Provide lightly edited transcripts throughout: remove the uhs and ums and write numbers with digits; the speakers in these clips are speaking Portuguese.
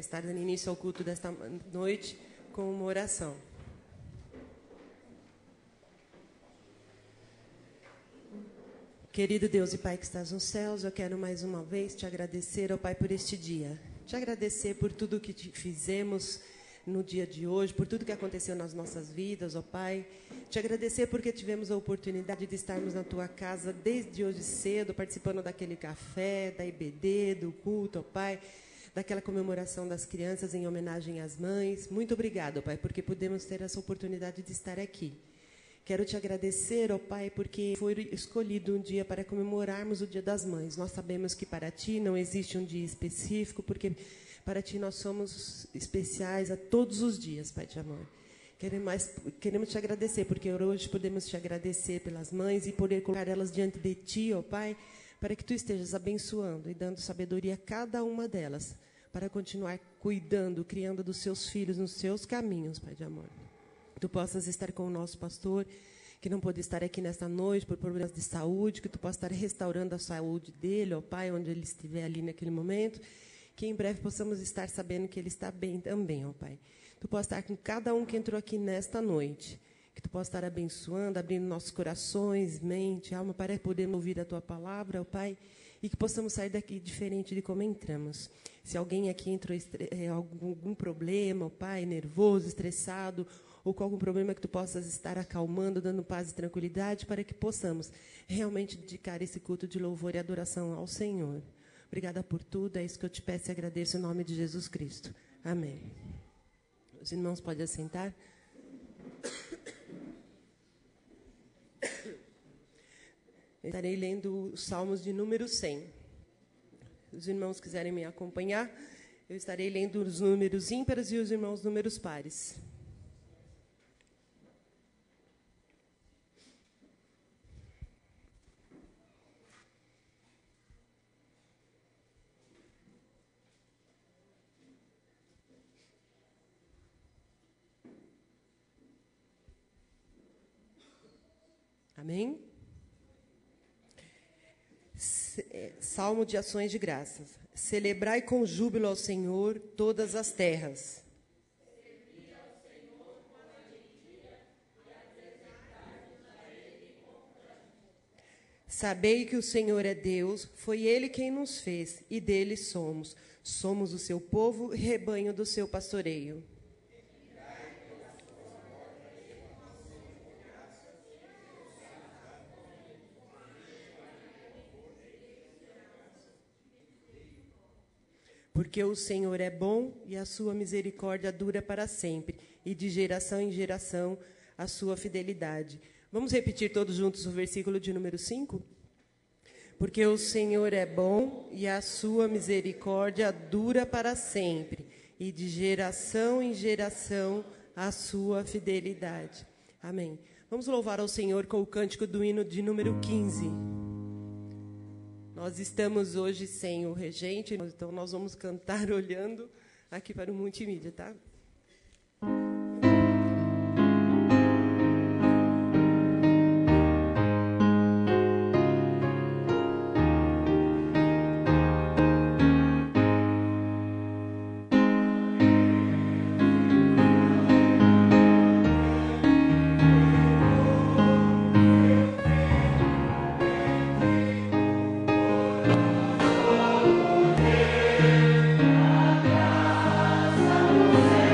Estar dando início ao culto desta noite com uma oração. Querido Deus e Pai que estás nos céus, eu quero mais uma vez te agradecer, ó Pai, por este dia. Te agradecer por tudo que fizemos no dia de hoje, por tudo que aconteceu nas nossas vidas, ó Pai. Te agradecer porque tivemos a oportunidade de estarmos na Tua casa desde hoje cedo, participando daquele café, da IBD, do culto, ó Pai, daquela comemoração das crianças em homenagem às mães. Muito obrigado, Pai, porque pudemos ter essa oportunidade de estar aqui. Quero te agradecer, ó Pai, porque foi escolhido um dia para comemorarmos o Dia das Mães. Nós sabemos que para Ti não existe um dia específico, porque para Ti nós somos especiais a todos os dias, Pai de amor. Queremos te agradecer, porque hoje podemos te agradecer pelas mães e poder colocar elas diante de Ti, ó Pai, para que Tu estejas abençoando e dando sabedoria a cada uma delas, para continuar cuidando, criando dos seus filhos nos seus caminhos, Pai de amor. Tu possas estar com o nosso pastor, que não pôde estar aqui nesta noite por problemas de saúde, que Tu possas estar restaurando a saúde dele, ó Pai, onde ele estiver ali naquele momento, que em breve possamos estar sabendo que ele está bem também, ó Pai. Tu possas estar com cada um que entrou aqui nesta noite, que Tu possas estar abençoando, abrindo nossos corações, mente, alma, para podermos ouvir a Tua palavra, ó Pai, e que possamos sair daqui diferente de como entramos. Se alguém aqui entrou algum problema, ó Pai, nervoso, estressado, ou com algum problema, que Tu possas estar acalmando, dando paz e tranquilidade, para que possamos realmente dedicar esse culto de louvor e adoração ao Senhor. Obrigada por tudo, é isso que eu te peço e agradeço em nome de Jesus Cristo. Amém. Os irmãos podem assentar. Estarei lendo os Salmos de número 100. Se os irmãos quiserem me acompanhar, eu estarei lendo os números ímpares e os irmãos números pares. Amém? Salmo de ações de graças. Celebrai com júbilo ao Senhor todas as terras. Sabei que o Senhor é Deus, foi Ele quem nos fez, e dele somos. Somos o seu povo e rebanho do seu pastoreio. Porque o Senhor é bom e a sua misericórdia dura para sempre, e de geração em geração a sua fidelidade. Vamos repetir todos juntos o versículo de número 5? Porque o Senhor é bom e a sua misericórdia dura para sempre, e de geração em geração a sua fidelidade. Amém. Vamos louvar ao Senhor com o cântico do hino de número 15. Nós estamos hoje sem o regente, então nós vamos cantar olhando aqui para o multimídia, tá? Yeah.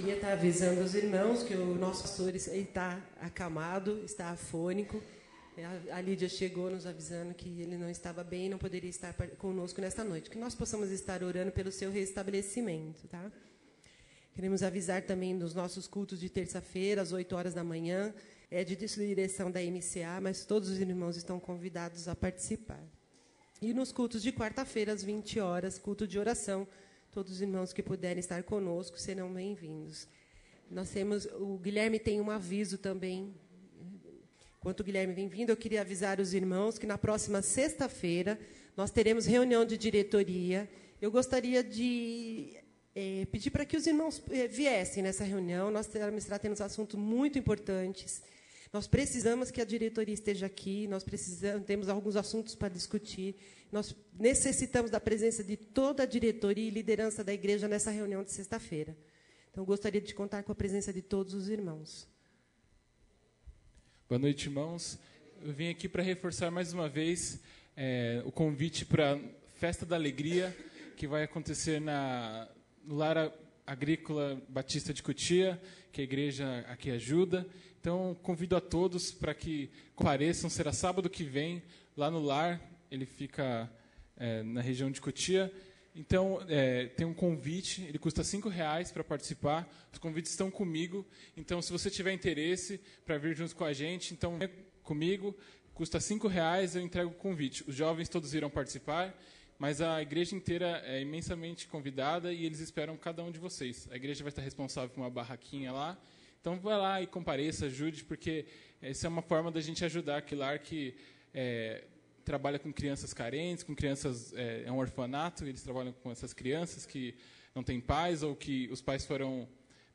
queria estar avisando os irmãos que o nosso pastor está acamado, está afônico. A Lídia chegou nos avisando que ele não estava bem e não poderia estar conosco nesta noite. Que nós possamos estar orando pelo seu restabelecimento, tá? Queremos avisar também dos nossos cultos de terça-feira, às 8 horas da manhã. É de direção da MCA, mas todos os irmãos estão convidados a participar. E nos cultos de quarta-feira, às 20 horas, culto de oração. Todos os irmãos que puderem estar conosco serão bem-vindos. O Guilherme tem um aviso também. Enquanto o Guilherme vem vindo, eu queria avisar os irmãos que na próxima sexta-feira nós teremos reunião de diretoria. Eu gostaria de pedir para que os irmãos viessem nessa reunião. Nós temos assuntos muito importantes. Nós precisamos que a diretoria esteja aqui, temos alguns assuntos para discutir. Nós necessitamos da presença de toda a diretoria e liderança da igreja nessa reunião de sexta-feira. Então, eu gostaria de contar com a presença de todos os irmãos. Boa noite, irmãos. Eu vim aqui para reforçar mais uma vez o convite para a Festa da Alegria, que vai acontecer no Lar Agrícola Batista de Cotia, que a igreja aqui ajuda. Então, convido a todos para que compareçam. Será sábado que vem, lá no lar. Ele fica na região de Cotia. Então, tem um convite, ele custa R$5 para participar. Os convites estão comigo. Então, se você tiver interesse para vir junto com a gente, então vem comigo. Custa R$5, eu entrego o convite. Os jovens todos irão participar, mas a igreja inteira é imensamente convidada e eles esperam cada um de vocês. A igreja vai estar responsável por uma barraquinha lá. Então, vai lá e compareça, ajude, porque essa é uma forma da gente ajudar aquele lar que trabalha com crianças carentes, com crianças, é um orfanato, eles trabalham com essas crianças que não têm pais ou que os pais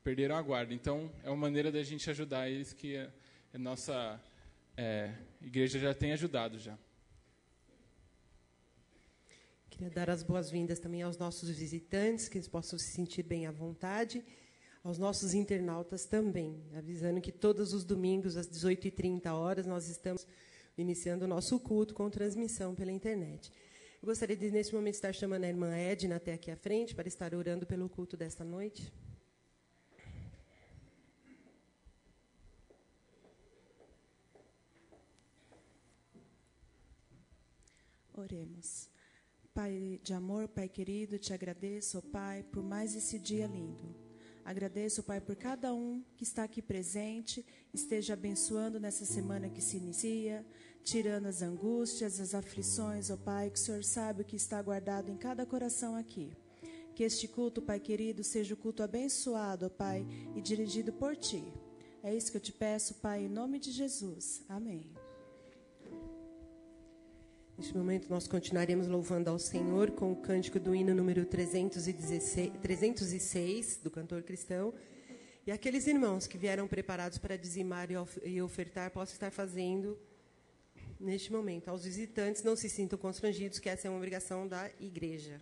perderam a guarda. Então, é uma maneira da gente ajudar eles que a nossa igreja já tem ajudado já. Queria dar as boas-vindas também aos nossos visitantes, que eles possam se sentir bem à vontade, aos nossos internautas também, avisando que todos os domingos, às 18h30, nós estamos iniciando o nosso culto com transmissão pela internet. Eu gostaria de, nesse momento, estar chamando a irmã Edna até aqui à frente para estar orando pelo culto desta noite. Oremos. Pai de amor, Pai querido, te agradeço, ó Pai, por mais esse dia lindo. Agradeço, Pai, por cada um que está aqui presente, esteja abençoando nessa semana que se inicia, tirando as angústias, as aflições, ó Pai, que o Senhor sabe o que está guardado em cada coração aqui. Que este culto, Pai querido, seja o culto abençoado, ó Pai, e dirigido por Ti. É isso que eu te peço, Pai, em nome de Jesus. Amém. Neste momento, nós continuaremos louvando ao Senhor com o cântico do hino número 306, do cantor cristão. E aqueles irmãos que vieram preparados para dizimar e ofertar, possam estar fazendo neste momento. Aos visitantes, não se sintam constrangidos, que essa é uma obrigação da igreja.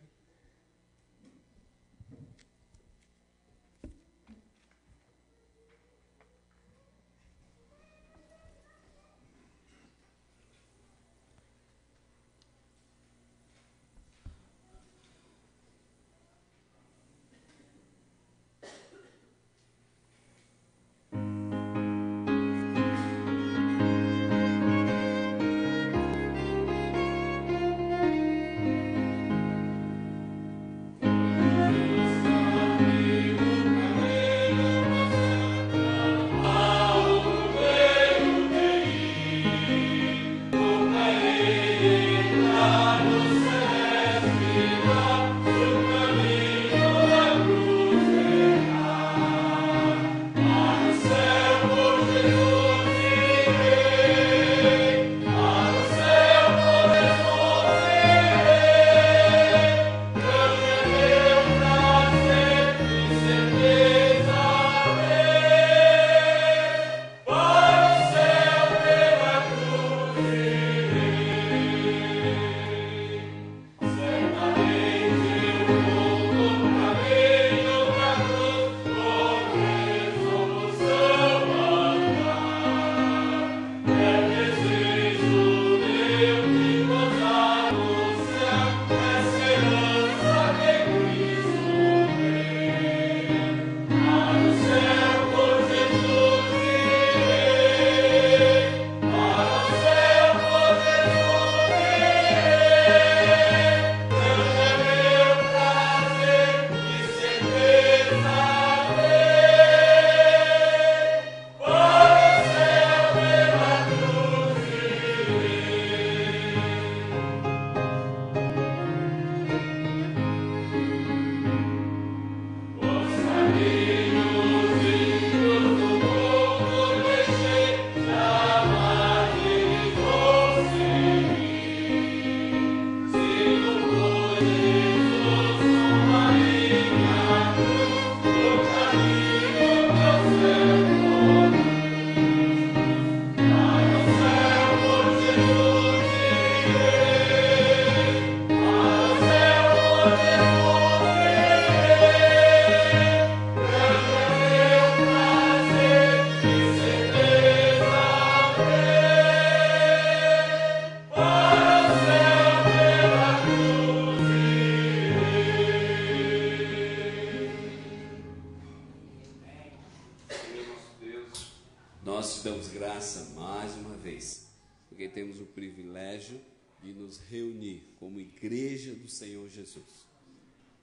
nós te damos graça mais uma vez, porque temos o privilégio de nos reunir como igreja do Senhor Jesus.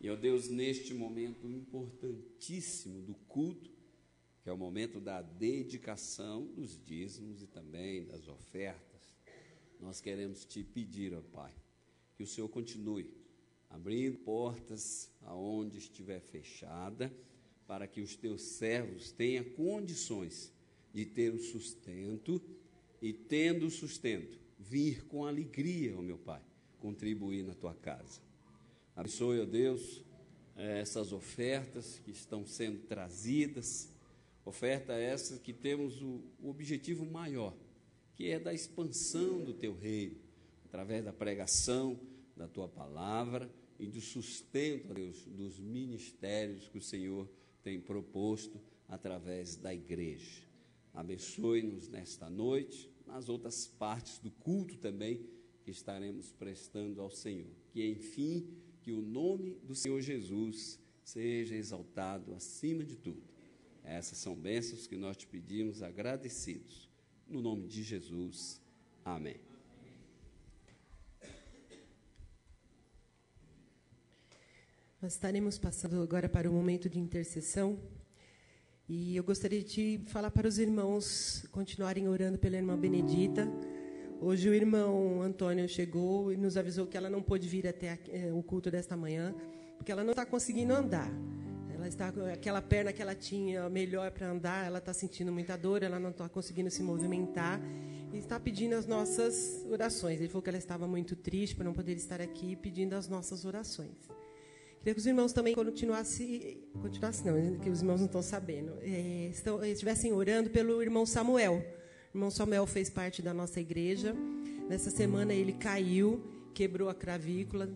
E, ó Deus, neste momento importantíssimo do culto, que é o momento da dedicação dos dízimos e também das ofertas, nós queremos te pedir, ó Pai, que o Senhor continue abrindo portas aonde estiver fechada, para que os teus servos tenham condições de ter o sustento e, tendo o sustento, vir com alegria, ó meu Pai, contribuir na tua casa. Abençoe, ó Deus, essas ofertas que estão sendo trazidas, oferta essa que temos o objetivo maior, que é da expansão do teu reino, através da pregação da tua palavra e do sustento, ó Deus, dos ministérios que o Senhor tem proposto através da igreja. Abençoe-nos nesta noite, nas outras partes do culto também que estaremos prestando ao Senhor. Que, enfim, que o nome do Senhor Jesus seja exaltado acima de tudo. Essas são bênçãos que nós te pedimos agradecidos. No nome de Jesus. Amém. Nós estaremos passando agora para o momento de intercessão. E eu gostaria de falar para os irmãos continuarem orando pela irmã Benedita. Hoje o irmão Antônio chegou e nos avisou que ela não pôde vir até o culto desta manhã, porque ela não está conseguindo andar. Ela está com aquela perna que ela tinha melhor para andar, ela está sentindo muita dor, ela não está conseguindo se movimentar e está pedindo as nossas orações. Ele falou que ela estava muito triste por não poder estar aqui, pedindo as nossas orações. Queria que os irmãos também continuassem não, que os irmãos não estão sabendo, estivessem orando pelo irmão Samuel. O irmão Samuel fez parte da nossa igreja. Nessa semana ele caiu, quebrou a clavícula,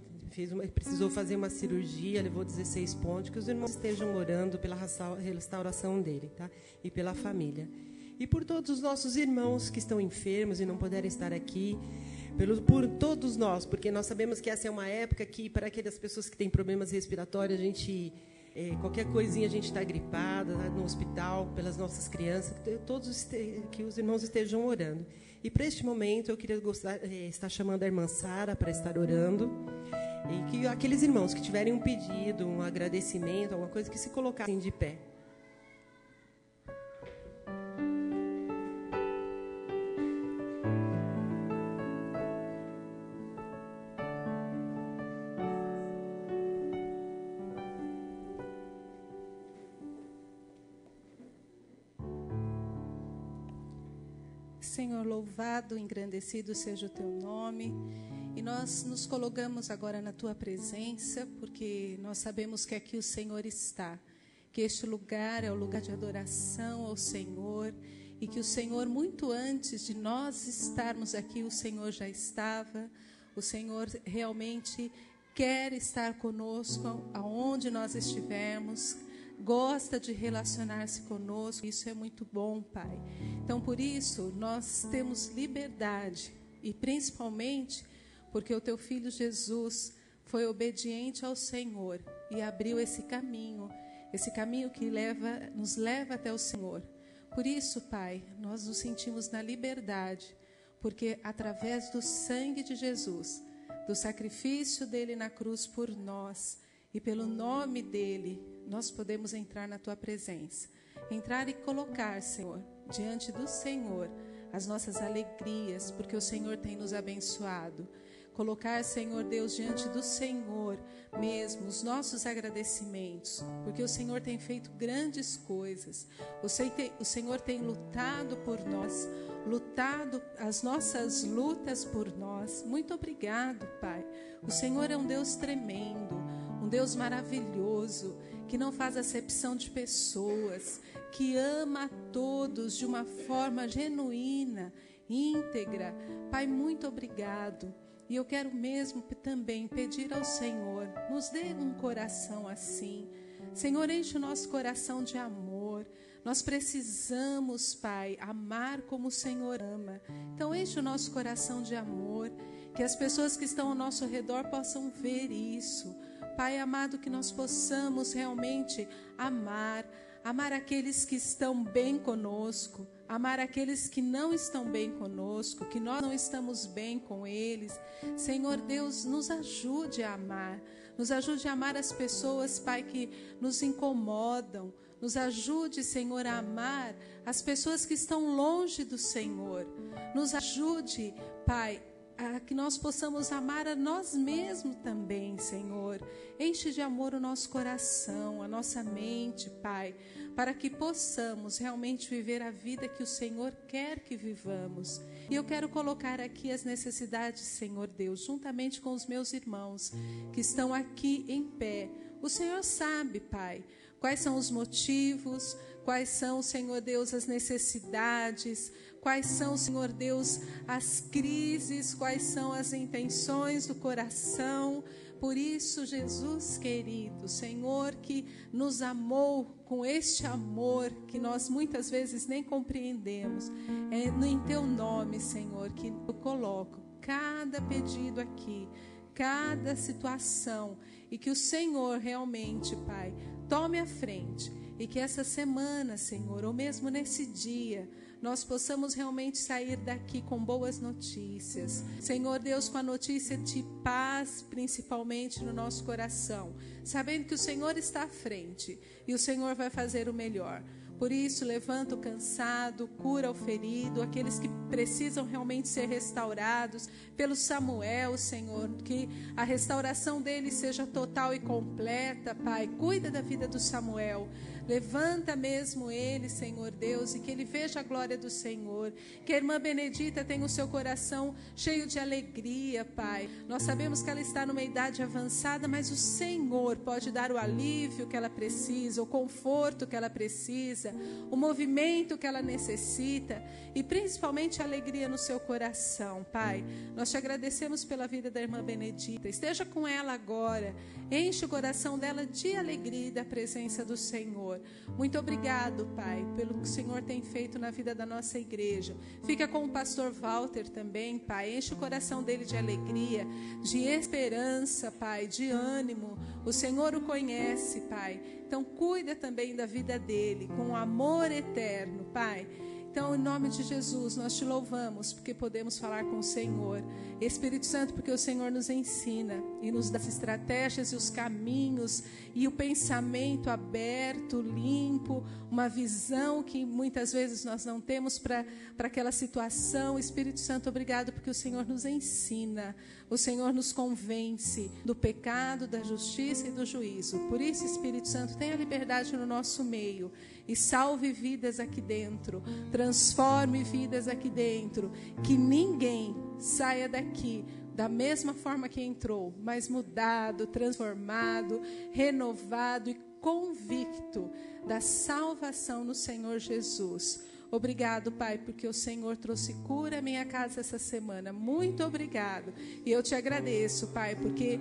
precisou fazer uma cirurgia, levou 16 pontos. Que os irmãos estejam orando pela restauração dele, tá? E pela família. E por todos os nossos irmãos que estão enfermos e não puderem estar aqui, por todos nós, porque nós sabemos que essa é uma época que, para aquelas pessoas que têm problemas respiratórios, a gente, qualquer coisinha a gente está gripada, tá no hospital, pelas nossas crianças, que os irmãos estejam orando. E para este momento eu queria estar chamando a irmã Sara para estar orando, e que aqueles irmãos que tiverem um pedido, um agradecimento, alguma coisa, que se colocassem de pé. Senhor, louvado, engrandecido seja o teu nome. E nós nos colocamos agora na tua presença, porque nós sabemos que aqui o Senhor está, que este lugar é o lugar de adoração ao Senhor, e que o Senhor, muito antes de nós estarmos aqui, o Senhor já estava. O Senhor realmente quer estar conosco aonde nós estivermos, gosta de relacionar-se conosco. Isso é muito bom, Pai. Então, por isso, nós temos liberdade, e principalmente porque o teu Filho Jesus foi obediente ao Senhor e abriu esse caminho que nos leva até o Senhor. Por isso, Pai, nós nos sentimos na liberdade, porque através do sangue de Jesus, do sacrifício dele na cruz por nós, e pelo nome dele, nós podemos entrar na tua presença. Entrar e colocar, Senhor, diante do Senhor, as nossas alegrias, porque o Senhor tem nos abençoado. Colocar, Senhor Deus, diante do Senhor mesmo os nossos agradecimentos, porque o Senhor tem feito grandes coisas. O Senhor tem lutado por nós, lutado as nossas lutas por nós. Muito obrigado, Pai. O Senhor é um Deus tremendo, um Deus maravilhoso, que não faz acepção de pessoas, que ama a todos de uma forma genuína, íntegra. Pai, muito obrigado. E eu quero mesmo também pedir ao Senhor, nos dê um coração assim. Senhor, enche o nosso coração de amor. Nós precisamos, Pai, amar como o Senhor ama. Então enche o nosso coração de amor, que as pessoas que estão ao nosso redor possam ver isso. Pai amado, que nós possamos realmente amar aqueles que estão bem conosco, amar aqueles que não estão bem conosco, que nós não estamos bem com eles. Senhor Deus, nos ajude a amar. Nos ajude a amar as pessoas, Pai, que nos incomodam. Nos ajude, Senhor, a amar as pessoas que estão longe do Senhor. Nos ajude, Pai, a que nós possamos amar a nós mesmos também, Senhor. Enche de amor o nosso coração, a nossa mente, Pai, para que possamos realmente viver a vida que o Senhor quer que vivamos. E eu quero colocar aqui as necessidades, Senhor Deus, juntamente com os meus irmãos que estão aqui em pé. O Senhor sabe, Pai, quais são os motivos, quais são, Senhor Deus, as necessidades, quais são, Senhor Deus, as crises, quais são as intenções do coração. Por isso, Jesus querido, Senhor, que nos amou com este amor que nós muitas vezes nem compreendemos, é em Teu nome, Senhor, que eu coloco cada pedido aqui, cada situação, e que o Senhor realmente, Pai, tome a frente, e que essa semana, Senhor, ou mesmo nesse dia, nós possamos realmente sair daqui com boas notícias. Senhor Deus, com a notícia de paz, principalmente no nosso coração, sabendo que o Senhor está à frente e o Senhor vai fazer o melhor. Por isso, levanta o cansado, cura o ferido, aqueles que precisam realmente ser restaurados. Pelo Samuel, Senhor, que a restauração dele seja total e completa, Pai. Cuida da vida do Samuel. Levanta mesmo ele, Senhor Deus, e que ele veja a glória do Senhor. Que a irmã Benedita tenha o seu coração cheio de alegria, Pai. Nós sabemos que ela está numa idade avançada, mas o Senhor pode dar o alívio que ela precisa, o conforto que ela precisa, o movimento que ela necessita e principalmente a alegria no seu coração, Pai. Nós te agradecemos pela vida da irmã Benedita. Esteja com ela agora. Enche o coração dela de alegria e da presença do Senhor. Muito obrigado, Pai, pelo que o Senhor tem feito na vida da nossa igreja. Fica com o pastor Walter também, Pai. Enche o coração dele de alegria, de esperança, Pai, de ânimo. O Senhor o conhece, Pai. Então, cuida também da vida dele, com amor eterno, Pai. Então, em nome de Jesus, nós te louvamos porque podemos falar com o Senhor. Espírito Santo, porque o Senhor nos ensina e nos dá as estratégias e os caminhos e o pensamento aberto, limpo, uma visão que muitas vezes nós não temos para aquela situação. Espírito Santo, obrigado porque o Senhor nos ensina, o Senhor nos convence do pecado, da justiça e do juízo. Por isso, Espírito Santo, tenha liberdade no nosso meio e salve vidas aqui dentro, transforme vidas aqui dentro, que ninguém saia daqui da mesma forma que entrou, mas mudado, transformado, renovado e convicto da salvação no Senhor Jesus. Obrigado, Pai, porque o Senhor trouxe cura à minha casa essa semana. Muito obrigado. E eu te agradeço, Pai, porque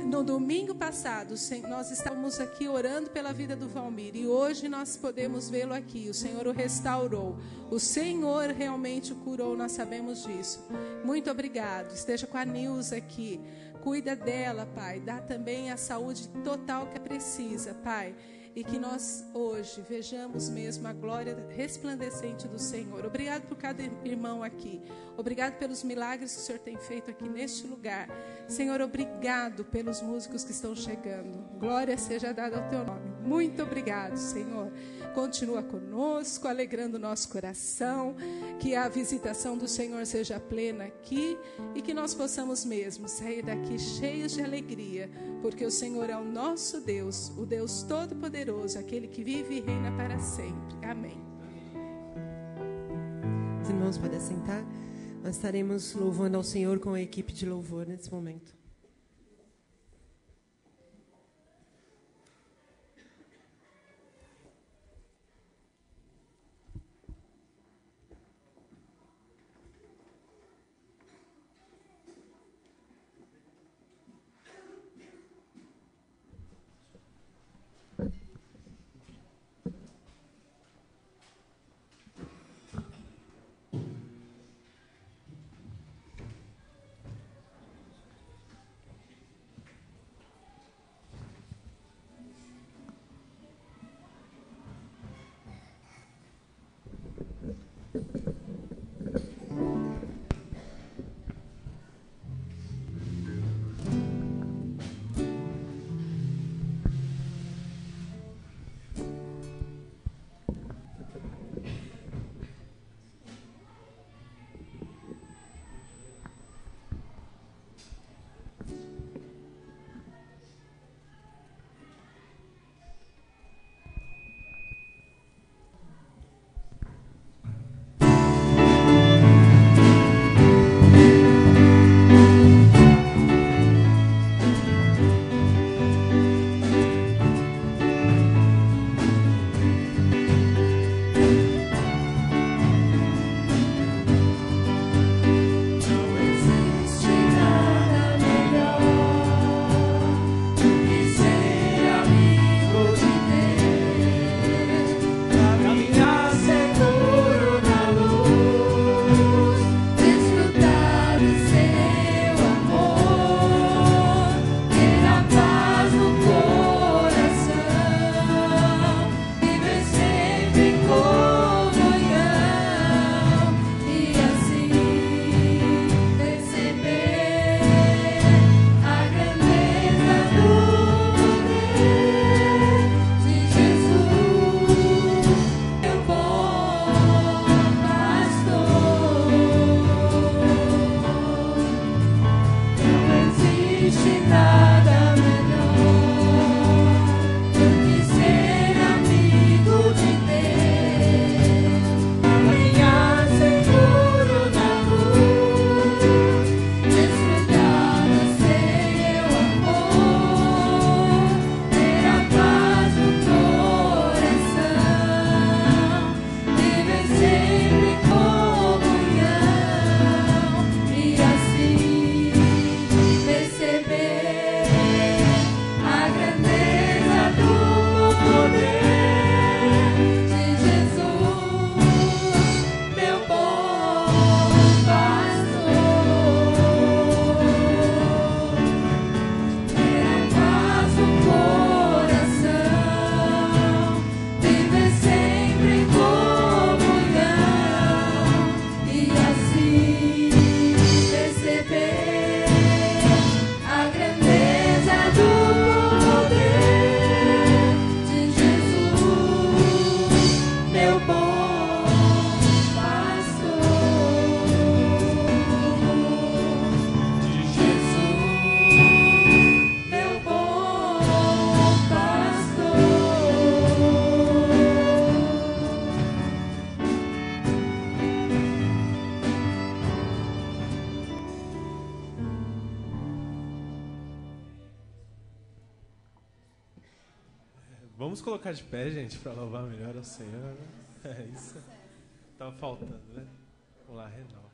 no domingo passado nós estávamos aqui orando pela vida do Valmir e hoje nós podemos vê-lo aqui. O Senhor o restaurou. O Senhor realmente o curou, nós sabemos disso. Muito obrigado. Esteja com a Nilza aqui. Cuida dela, Pai. Dá também a saúde total que precisa, Pai. E que nós hoje vejamos mesmo a glória resplandecente do Senhor. Obrigado por cada irmão aqui. Obrigado pelos milagres que o Senhor tem feito aqui neste lugar. Senhor, obrigado pelos músicos que estão chegando. Glória seja dada ao teu nome. Muito obrigado, Senhor. Continua conosco, alegrando o nosso coração. Que a visitação do Senhor seja plena aqui e que nós possamos mesmo sair daqui cheios de alegria, porque o Senhor é o nosso Deus, o Deus Todo-Poderoso, aquele que vive e reina para sempre. Amém. Os irmãos podem sentar. Nós estaremos louvando ao Senhor com a equipe de louvor nesse momento. Vamos colocar de pé, gente, para louvar melhor ao Senhor, né? É isso. Tava faltando, né? Vamos lá, renova.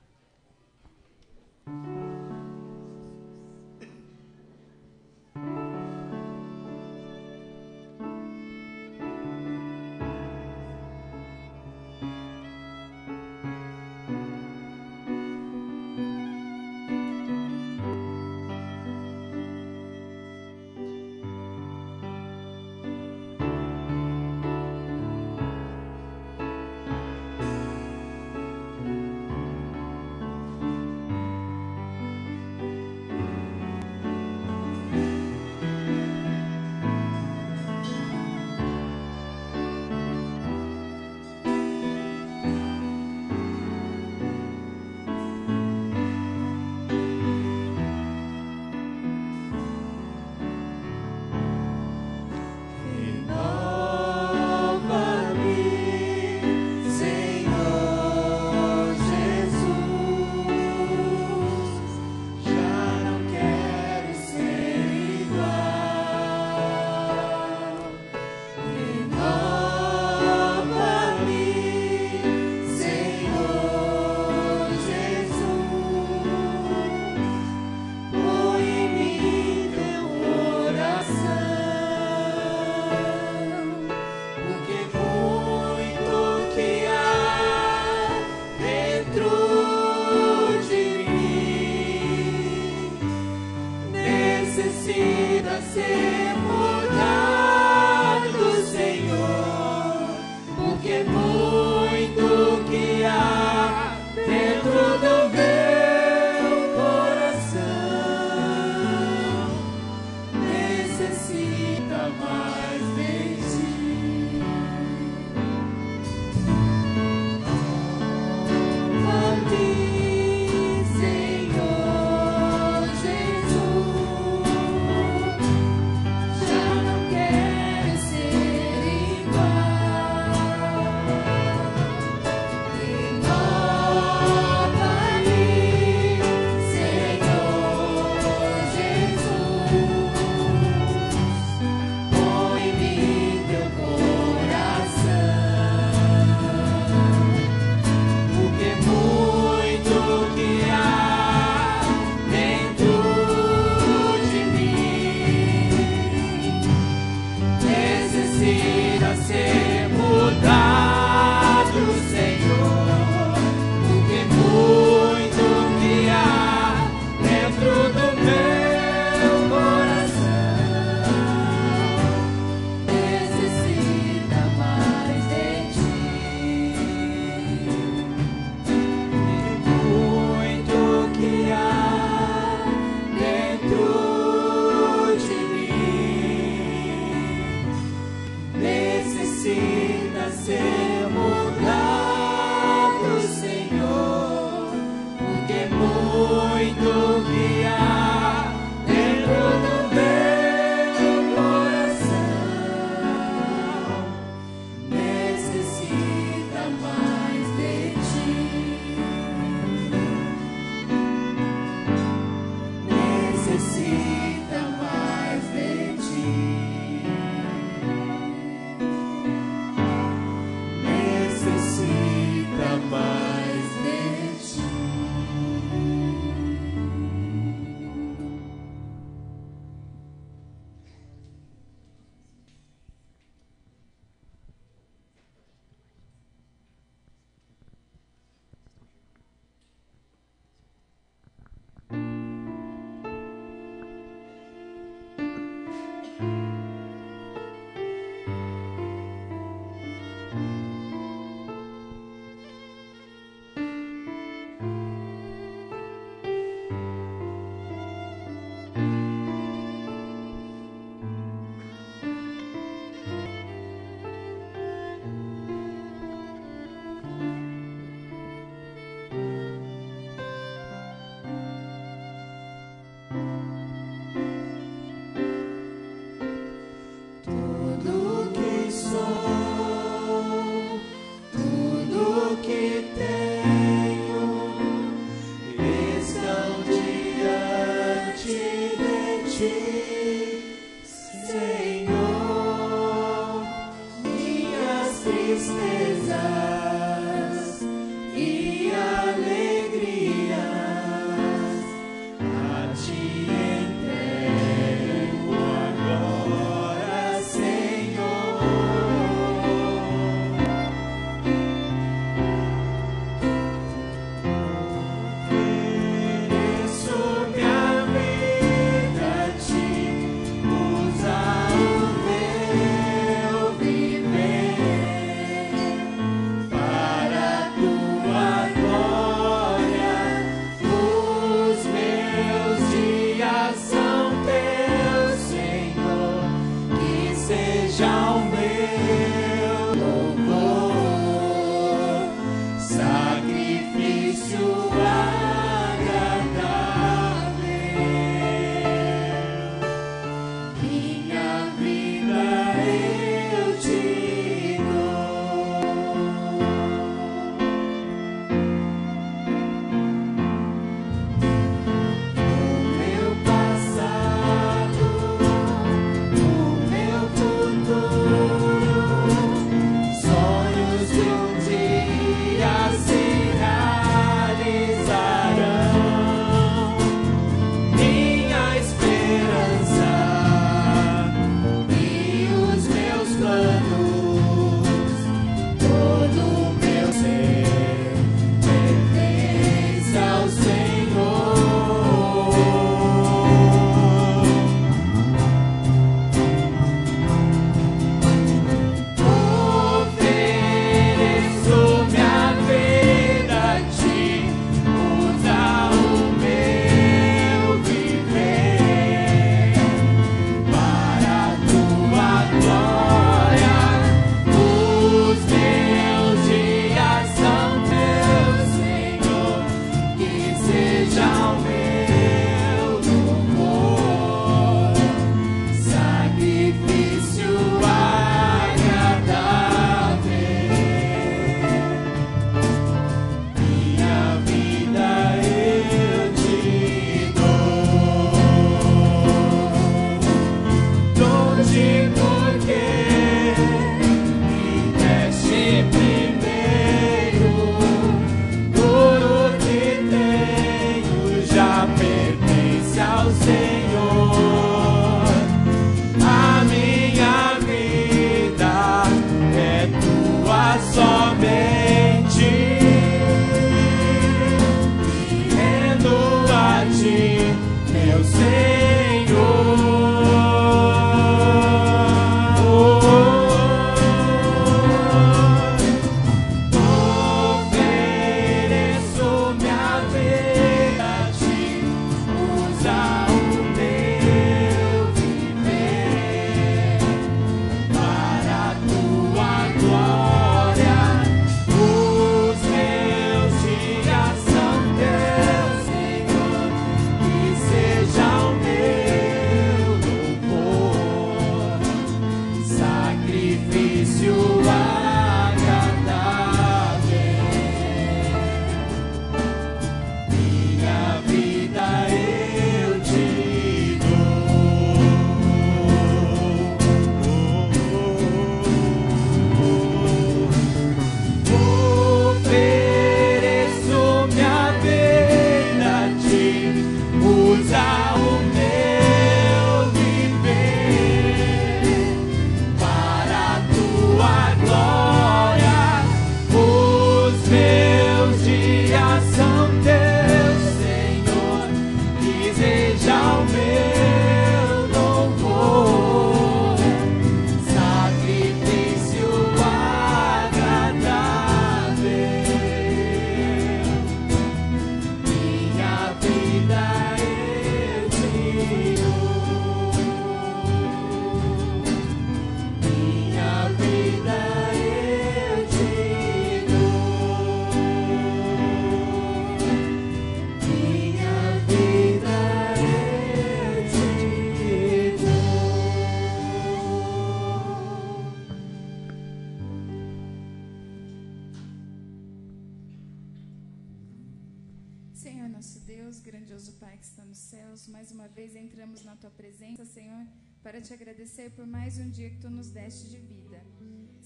Senhor nosso Deus, grandioso Pai que está nos céus, mais uma vez entramos na Tua presença, Senhor, para Te agradecer por mais um dia que Tu nos deste de vida.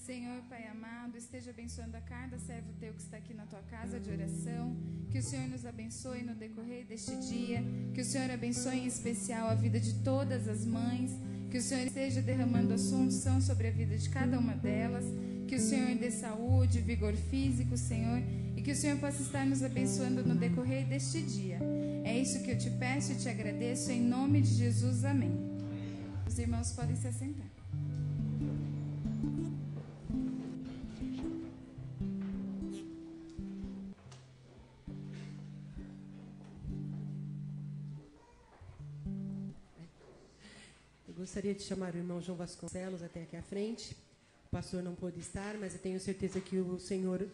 Senhor, Pai amado, esteja abençoando a cada servo teu que está aqui na tua casa de oração. Que o Senhor nos abençoe no decorrer deste dia. Que o Senhor abençoe em especial a vida de todas as mães. Que o Senhor esteja derramando a sua unção sobre a vida de cada uma delas. Que o Senhor dê saúde, vigor físico, Senhor. E que o Senhor possa estar nos abençoando no decorrer deste dia. É isso que eu te peço e te agradeço em nome de Jesus. Amém. Os irmãos podem se assentar. Gostaria de chamar o irmão João Vasconcelos até aqui à frente. O pastor não pôde estar, mas eu tenho certeza que o Senhor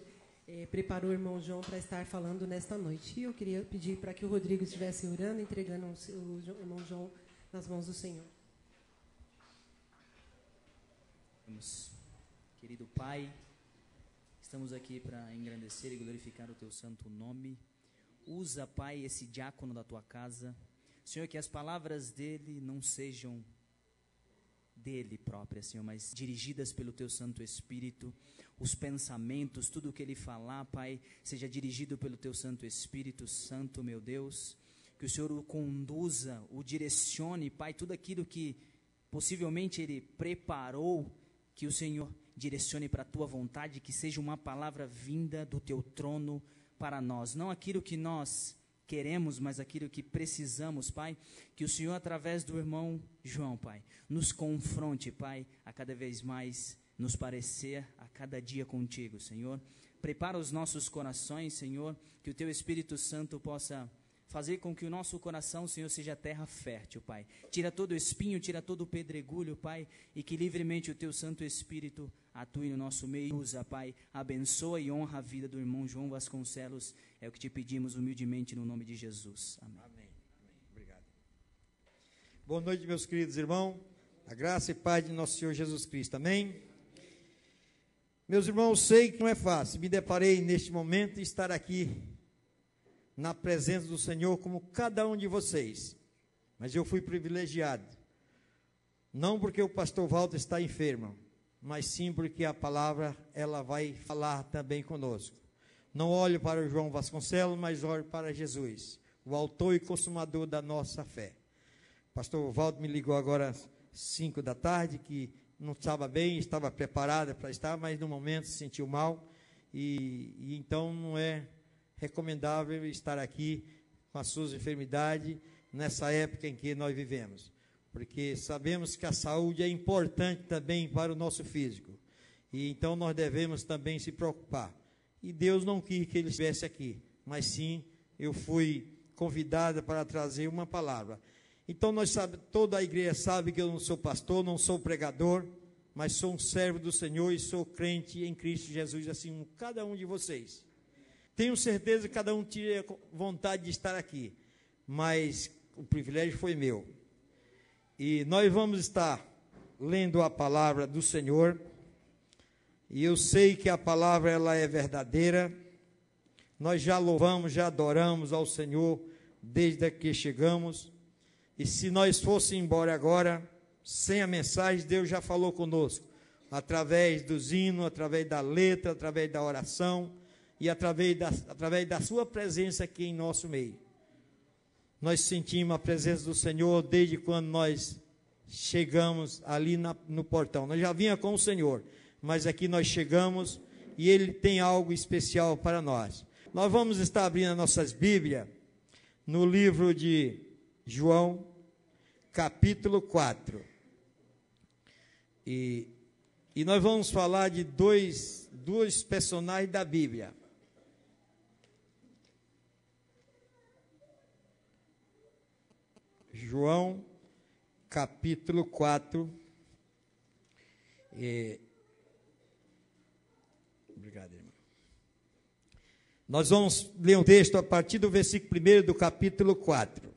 preparou o irmão João para estar falando nesta noite. E eu queria pedir para que o Rodrigo estivesse orando, entregando o irmão João nas mãos do Senhor. Querido Pai, estamos aqui para engrandecer e glorificar o Teu santo nome. Usa, Pai, esse diácono da Tua casa. Senhor, que as palavras dele não sejam dele própria, Senhor, mas dirigidas pelo Teu Santo Espírito. Os pensamentos, tudo o que ele falar, Pai, seja dirigido pelo Teu Santo Espírito Santo, meu Deus. Que o Senhor o conduza, o direcione, Pai, tudo aquilo que possivelmente ele preparou, que o Senhor direcione para a Tua vontade, que seja uma palavra vinda do Teu trono para nós, não aquilo que nós queremos, mas aquilo que precisamos, Pai. Que o Senhor, através do irmão João, Pai, nos confronte, Pai, a cada vez mais nos parecer a cada dia contigo, Senhor. Prepara os nossos corações, Senhor, que o Teu Espírito Santo possa fazer com que o nosso coração, Senhor, seja terra fértil, Pai. Tira todo o espinho, tira todo o pedregulho, Pai, e que livremente o Teu Santo Espírito atue no nosso meio. Usa, Pai, abençoa e honra a vida do irmão João Vasconcelos. É o que te pedimos humildemente no nome de Jesus. Amém. Amém. Obrigado. Boa noite, meus queridos irmãos. A graça e paz de nosso Senhor Jesus Cristo. Amém. Meus irmãos, sei que não é fácil. Me deparei neste momento de estar aqui na presença do Senhor como cada um de vocês. Mas eu fui privilegiado. Não porque o pastor Walter está enfermo, mas sim porque a palavra ela vai falar também conosco. Não olho para o João Vasconcelos, mas olho para Jesus, o autor e consumador da nossa fé. O pastor Walter me ligou agora às 5 da tarde, que não estava bem, estava preparado para estar, mas no momento se sentiu mal, e então não é recomendável estar aqui com as suas enfermidades nessa época em que nós vivemos, porque sabemos que a saúde é importante também para o nosso físico, e então nós devemos também se preocupar. E Deus não quis que ele estivesse aqui, mas sim, eu fui convidada para trazer uma palavra. Então, toda a igreja sabe que eu não sou pastor, não sou pregador, mas sou um servo do Senhor e sou crente em Cristo Jesus, assim como cada um de vocês. Tenho certeza que cada um tinha vontade de estar aqui, mas o privilégio foi meu. E nós vamos estar lendo a palavra do Senhor. E eu sei que a palavra ela é verdadeira. Nós já louvamos, já adoramos ao Senhor desde que chegamos. E se nós fôssemos embora agora, sem a mensagem, Deus já falou conosco. Através dos hinos, através da letra, através da oração e através da sua presença aqui em nosso meio. Nós sentimos a presença do Senhor desde quando nós chegamos ali no portão. Nós já vinha com o Senhor, mas aqui nós chegamos e Ele tem algo especial para nós. Nós vamos estar abrindo nossas Bíblias no livro de João, capítulo 4. E nós vamos falar de dois personagens da Bíblia. João, capítulo 4. Obrigado, irmão. Nós vamos ler um texto a partir do versículo 1 do capítulo 4.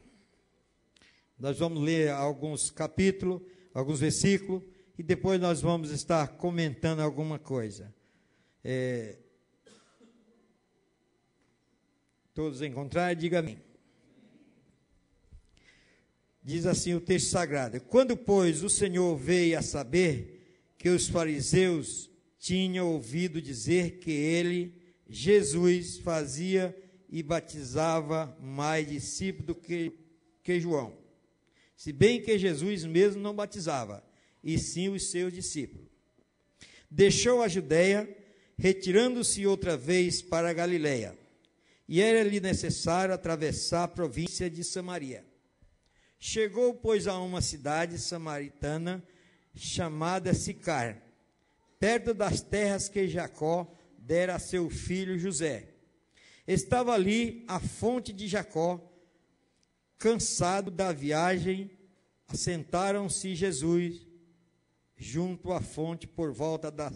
Nós vamos ler alguns capítulos, alguns versículos, e depois nós vamos estar comentando alguma coisa. Todos encontraram? Diga amém. Diz assim o texto sagrado: Quando, pois, o Senhor veio a saber que os fariseus tinha ouvido dizer que ele, Jesus, fazia e batizava mais discípulos do que João. Se bem que Jesus mesmo não batizava, e sim os seus discípulos. Deixou a Judéia, retirando-se outra vez para a Galiléia. E era-lhe necessário atravessar a província de Samaria. Chegou, pois, a uma cidade samaritana chamada Sicar, perto das terras que Jacó dera a seu filho José. Estava ali a fonte de Jacó. Cansado da viagem, assentaram-se Jesus junto à fonte por volta da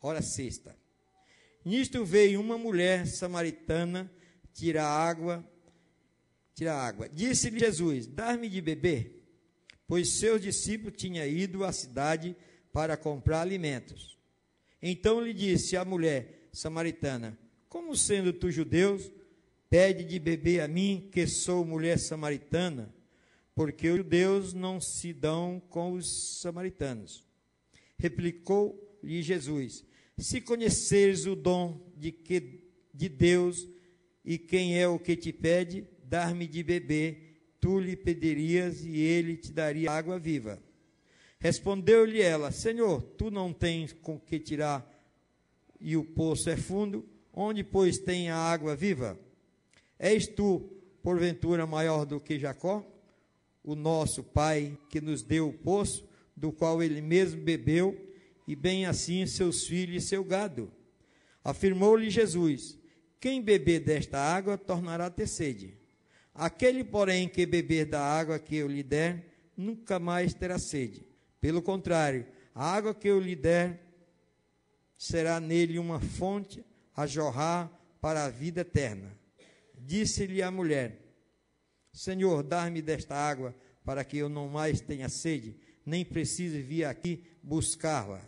hora sexta. Nisto veio uma mulher samaritana tirar água. Disse-lhe Jesus: dá-me de beber, pois seus discípulos tinham ido à cidade para comprar alimentos. Então lhe disse a mulher samaritana: como sendo tu judeu, pede de beber a mim, que sou mulher samaritana? Porque os judeus não se dão com os samaritanos. Replicou-lhe Jesus: se conheceres o dom de Deus, e quem é o que te pede, dar-me de beber, tu lhe pedirias, e ele te daria água viva. Respondeu-lhe ela: Senhor, tu não tens com que tirar, e o poço é fundo, onde, pois, tem a água viva? És tu, porventura, maior do que Jacó, o nosso pai, que nos deu o poço, do qual ele mesmo bebeu, e bem assim seus filhos e seu gado? Afirmou-lhe Jesus: quem beber desta água tornará a ter sede. Aquele, porém, que beber da água que eu lhe der, nunca mais terá sede. Pelo contrário, a água que eu lhe der será nele uma fonte a jorrar para a vida eterna. Disse-lhe a mulher: Senhor, dá-me desta água, para que eu não mais tenha sede, nem precise vir aqui buscá-la.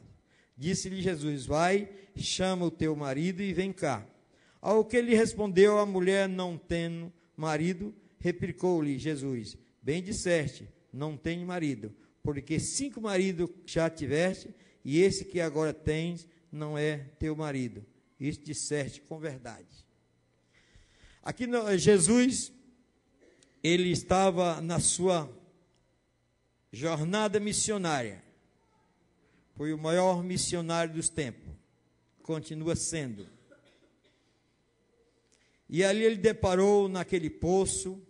Disse-lhe Jesus: vai, chama o teu marido e vem cá. Ao que lhe respondeu a mulher: não tendo marido, replicou-lhe Jesus: bem disseste, não tenho marido, porque 5 maridos já tiveste, e esse que agora tens não é teu marido. Isso disseste com verdade. Aqui Jesus, ele estava na sua jornada missionária. Foi o maior missionário dos tempos. Continua sendo. E ali ele deparou naquele poço,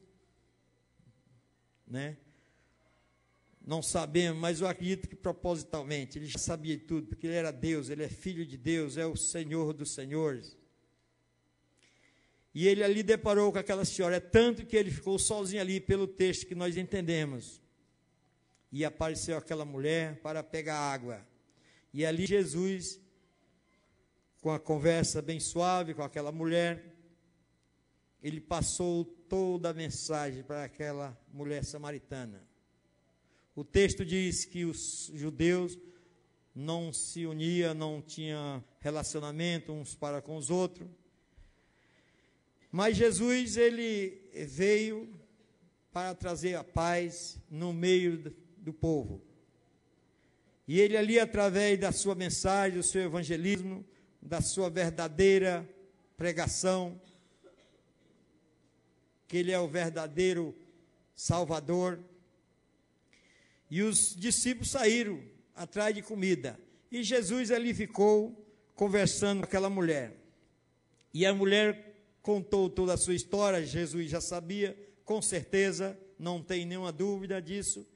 né? Não sabemos, mas eu acredito que propositalmente, ele já sabia tudo, porque ele era Deus, ele é filho de Deus, é o Senhor dos senhores. E ele ali deparou com aquela senhora, é tanto que ele ficou sozinho ali, pelo texto que nós entendemos. E apareceu aquela mulher para pegar água. E ali Jesus, com a conversa bem suave com aquela mulher, ele passou toda a mensagem para aquela mulher samaritana. O texto diz que os judeus não se uniam, não tinham relacionamento uns para com os outros. Mas Jesus, ele veio para trazer a paz no meio do povo. E ele ali, através da sua mensagem, do seu evangelismo, da sua verdadeira pregação, que ele é o verdadeiro Salvador. E os discípulos saíram atrás de comida. E Jesus ali ficou conversando com aquela mulher. E a mulher contou toda a sua história, Jesus já sabia, com certeza, não tem nenhuma dúvida disso.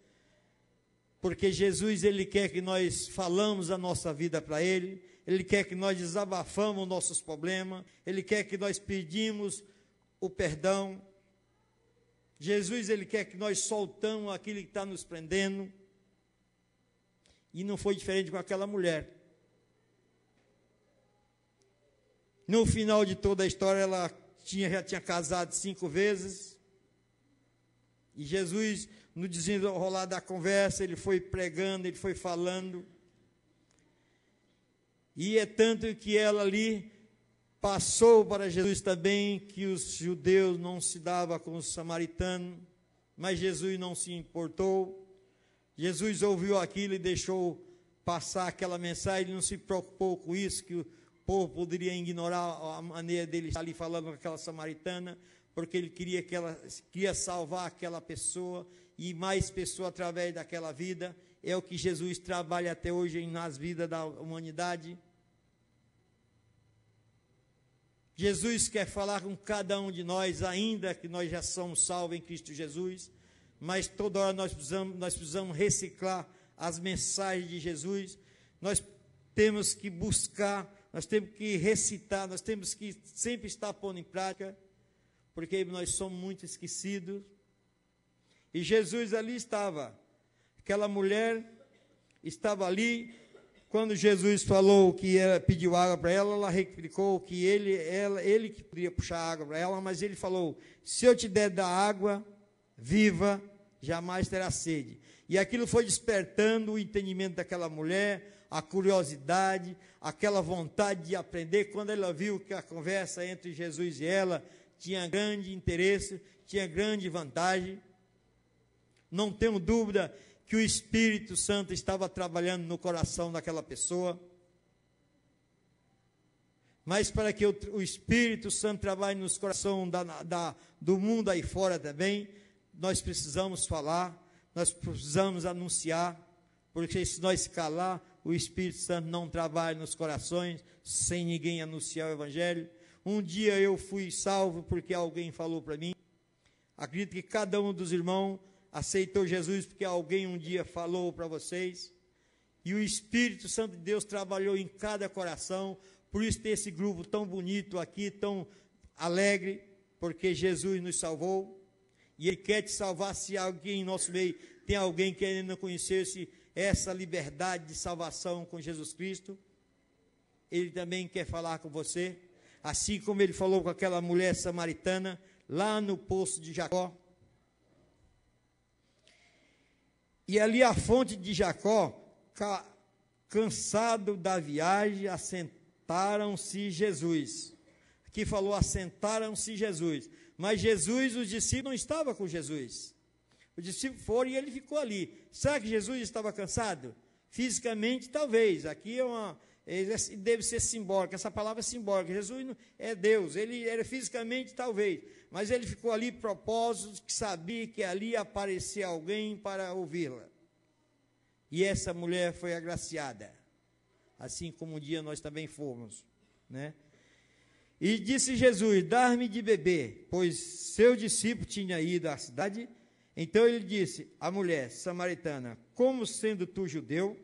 Porque Jesus, ele quer que nós falamos a nossa vida para ele, ele quer que nós desabafamos nossos problemas, ele quer que nós pedimos o perdão. Jesus, ele quer que nós soltamos aquilo que está nos prendendo. E não foi diferente com aquela mulher. No final de toda a história, ela já tinha casado 5 vezes. E Jesus, no desenrolar da conversa, ele foi pregando, ele foi falando. E é tanto que ela ali passou para Jesus também que os judeus não se davam com os samaritanos, mas Jesus não se importou. Jesus ouviu aquilo e deixou passar aquela mensagem, ele não se preocupou com isso, que o povo poderia ignorar a maneira dele estar ali falando com aquela samaritana, porque ele queria salvar aquela pessoa e mais pessoas através daquela vida. É o que Jesus trabalha até hoje nas vidas da humanidade. Jesus quer falar com cada um de nós, ainda que nós já somos salvos em Cristo Jesus, mas toda hora nós precisamos reciclar as mensagens de Jesus. Nós temos que buscar, nós temos que recitar, nós temos que sempre estar pondo em prática, porque nós somos muito esquecidos. E Jesus ali estava, aquela mulher estava ali. Quando Jesus falou que pediu água para ela, ela replicou que ele que podia puxar água para ela, mas ele falou: se eu te der da água viva, jamais terá sede. E aquilo foi despertando o entendimento daquela mulher, a curiosidade, aquela vontade de aprender. Quando ela viu que a conversa entre Jesus e ela tinha grande interesse, tinha grande vantagem, não tenho dúvida que o Espírito Santo estava trabalhando no coração daquela pessoa. Mas para que o Espírito Santo trabalhe nos corações do mundo aí fora também, nós precisamos falar, nós precisamos anunciar, porque se nós calar, o Espírito Santo não trabalha nos corações, sem ninguém anunciar o Evangelho. Um dia eu fui salvo porque alguém falou para mim. Acredito que cada um dos irmãos aceitou Jesus porque alguém um dia falou para vocês, e o Espírito Santo de Deus trabalhou em cada coração. Por isso tem esse grupo tão bonito aqui, tão alegre, porque Jesus nos salvou, e Ele quer te salvar. Se alguém em nosso meio tem alguém que ainda não conhecesse essa liberdade de salvação com Jesus Cristo, Ele também quer falar com você, assim como Ele falou com aquela mulher samaritana, lá no poço de Jacó. E ali a fonte de Jacó, cansado da viagem, assentaram-se Jesus. Aqui falou assentaram-se Jesus. Mas Jesus, os discípulos não estavam com Jesus. Os discípulos foram e ele ficou ali. Será que Jesus estava cansado? Fisicamente, talvez. Aqui deve ser simbólico. Essa palavra é simbólica. Jesus é Deus. Ele era fisicamente, talvez. Mas ele ficou ali propósito, que sabia que ali aparecia alguém para ouvi-la. E essa mulher foi agraciada, assim como um dia nós também fomos, né? E disse Jesus: dar-me de beber, pois seu discípulo tinha ido à cidade. Então ele disse à mulher samaritana: como sendo tu judeu,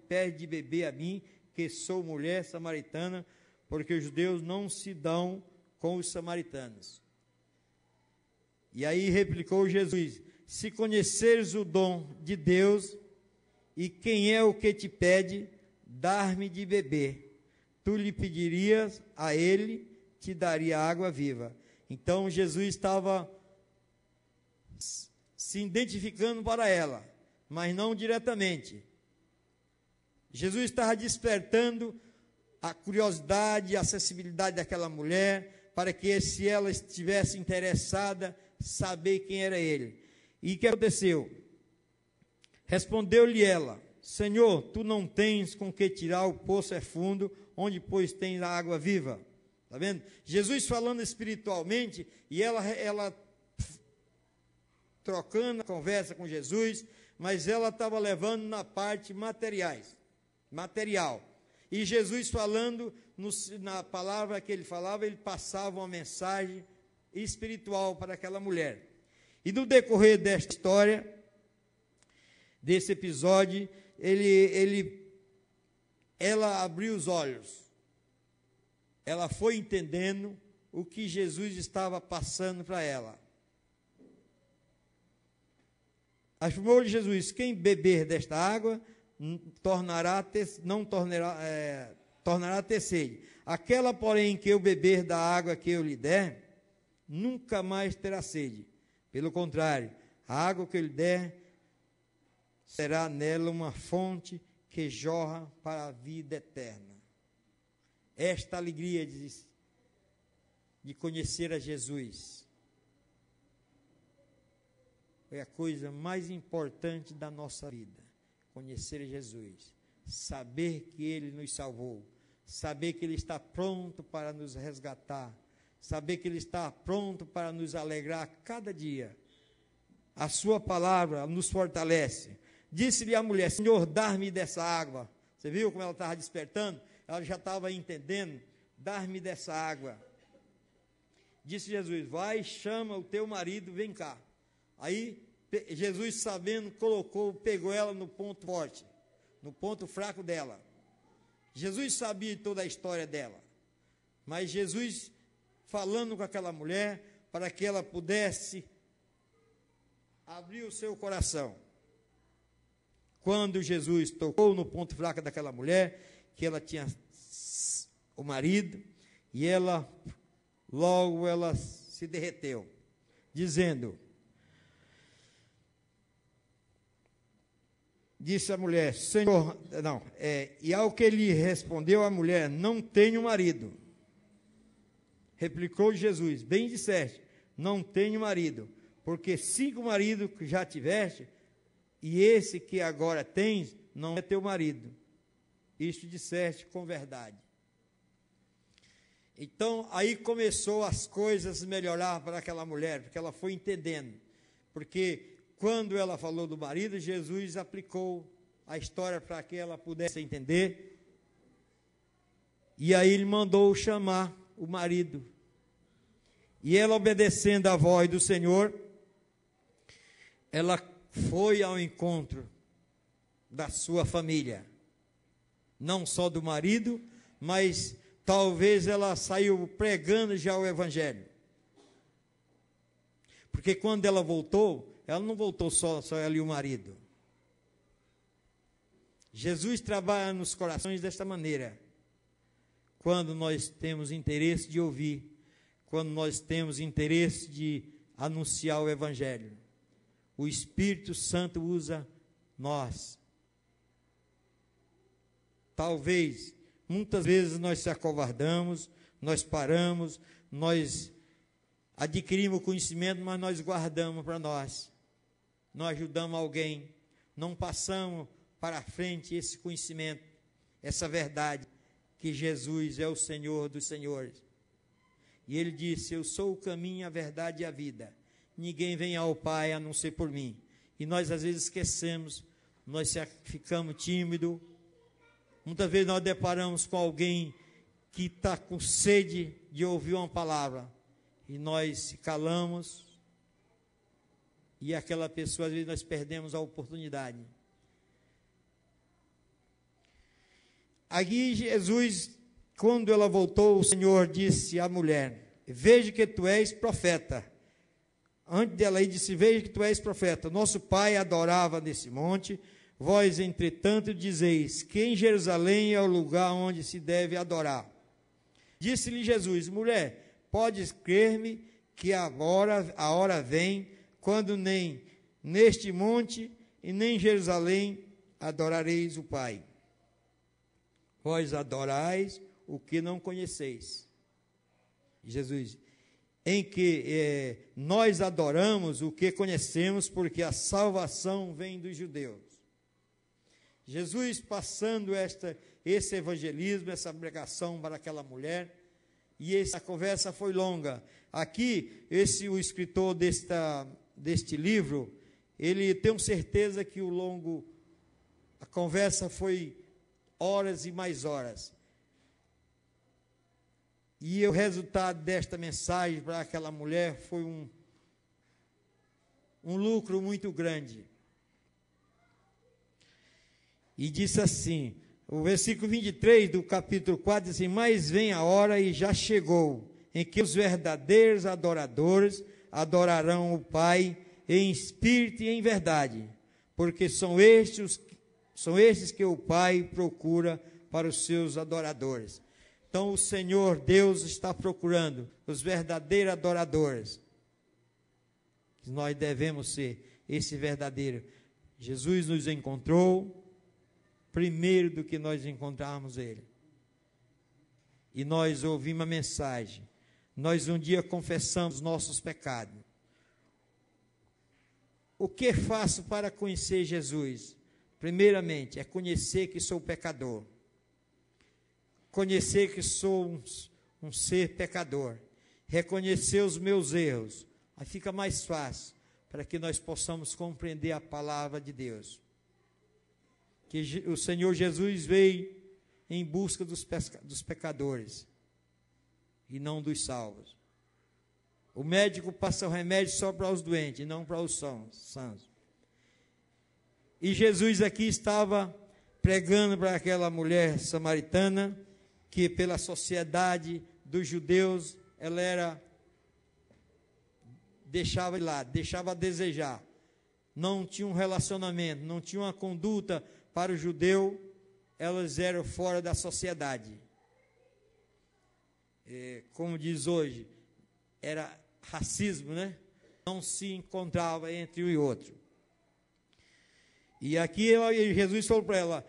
pede de beber a mim, que sou mulher samaritana, porque os judeus não se dão com os samaritanos. E aí replicou Jesus: se conheceres o dom de Deus, e quem é o que te pede, dar-me de beber, tu lhe pedirias a ele, te daria água viva. Então Jesus estava se identificando para ela, mas não diretamente. Jesus estava despertando a curiosidade e a sensibilidade daquela mulher, para que, se ela estivesse interessada, saber quem era ele. E o que aconteceu? Respondeu-lhe ela: Senhor, tu não tens com que tirar, o poço é fundo, onde pois tens a água viva? Está vendo? Jesus falando espiritualmente, e ela trocando a conversa com Jesus, mas ela estava levando na parte material. E Jesus falando, na palavra que ele falava, ele passava uma mensagem espiritual para aquela mulher. E no decorrer desta história, desse episódio, ela abriu os olhos. Ela foi entendendo o que Jesus estava passando para ela. Afirmou-lhe Jesus: quem beber desta água tornará a ter sede. Aquela, porém, que eu beber da água que eu lhe der, nunca mais terá sede. Pelo contrário, a água que eu lhe der será nela uma fonte que jorra para a vida eterna. Esta alegria de conhecer a Jesus foi a coisa mais importante da nossa vida. conhecer Jesus, saber que Ele nos salvou, saber que Ele está pronto para nos resgatar, saber que Ele está pronto para nos alegrar cada dia. A sua palavra nos fortalece. Disse-lhe a mulher: Senhor, dá-me dessa água. Você viu como ela estava despertando? Ela já estava entendendo. Dá-me dessa água. Disse Jesus: vai, chama o teu marido, vem cá. Aí Jesus, sabendo, pegou ela no ponto forte, no ponto fraco dela. Jesus sabia toda a história dela, mas Jesus falando com aquela mulher para que ela pudesse abrir o seu coração. Quando Jesus tocou no ponto fraco daquela mulher, que ela tinha o marido, e logo ela se derreteu, dizendo, disse a mulher, Senhor, e ao que lhe respondeu a mulher, não tenho marido. Replicou Jesus, bem disseste, não tenho marido, porque 5 maridos que já tiveste, e esse que agora tens, não é teu marido. Isto disseste com verdade. Então, aí começou as coisas a melhorar para aquela mulher, porque ela foi entendendo. Porque quando ela falou do marido, Jesus aplicou a história para que ela pudesse entender. E aí ele mandou chamar o marido. E ela, obedecendo à voz do Senhor, ela foi ao encontro da sua família. Não só do marido, mas talvez ela saiu pregando já o Evangelho. Porque quando ela voltou, ela não voltou só ela e o marido. Jesus trabalha nos corações desta maneira. Quando nós temos interesse de ouvir, quando nós temos interesse de anunciar o Evangelho, o Espírito Santo usa nós. Talvez, muitas vezes nós se acovardamos, nós paramos, nós adquirimos conhecimento, mas nós guardamos para nós. Não ajudamos alguém, não passamos para frente esse conhecimento, essa verdade, que Jesus é o Senhor dos senhores. E Ele disse, eu sou o caminho, a verdade e a vida. Ninguém vem ao Pai a não ser por mim. E nós às vezes esquecemos, nós ficamos tímidos. Muitas vezes nós deparamos com alguém que está com sede de ouvir uma palavra. E nós se calamos. E aquela pessoa, às vezes nós perdemos a oportunidade. Aqui Jesus, quando ela voltou, o Senhor disse à mulher, veja que tu és profeta. Antes dela ir, disse, veja que tu és profeta. Nosso pai adorava nesse monte, vós, entretanto, dizeis que em Jerusalém é o lugar onde se deve adorar. Disse-lhe Jesus, mulher, podes crer-me que agora a hora vem, quando nem neste monte e nem em Jerusalém adorareis o Pai. Vós adorais o que não conheceis. Jesus, em que nós adoramos o que conhecemos, porque a salvação vem dos judeus. Jesus passando esse evangelismo, essa pregação para aquela mulher, e essa conversa foi longa. Aqui, o escritor deste livro, ele tem certeza que a conversa foi horas e mais horas. E o resultado desta mensagem para aquela mulher foi um lucro muito grande. E disse assim, o versículo 23 do capítulo 4 diz assim, mas vem a hora e já chegou, em que os verdadeiros adoradores adorarão o Pai em espírito e em verdade, porque são estes que o Pai procura para os seus adoradores. Então o Senhor Deus está procurando os verdadeiros adoradores. Nós devemos ser esse verdadeiro. Jesus nos encontrou primeiro do que nós encontrarmos Ele. E nós ouvimos a mensagem. Nós um dia confessamos nossos pecados. O que faço para conhecer Jesus? primeiramente, é conhecer que sou pecador. Conhecer que sou um ser pecador. Reconhecer os meus erros. Aí fica mais fácil para que nós possamos compreender a palavra de Deus. Que o Senhor Jesus veio em busca dos pecadores e não dos salvos. O médico passa o remédio só para os doentes, e não para os sãos. E Jesus aqui estava pregando para aquela mulher samaritana, que pela sociedade dos judeus, ela era, deixava de lado, deixava a desejar. Não tinha um relacionamento, não tinha uma conduta para o judeu, elas eram fora da sociedade. Como diz hoje, era racismo, né? Não se encontrava entre um e outro. E aqui Jesus falou para ela,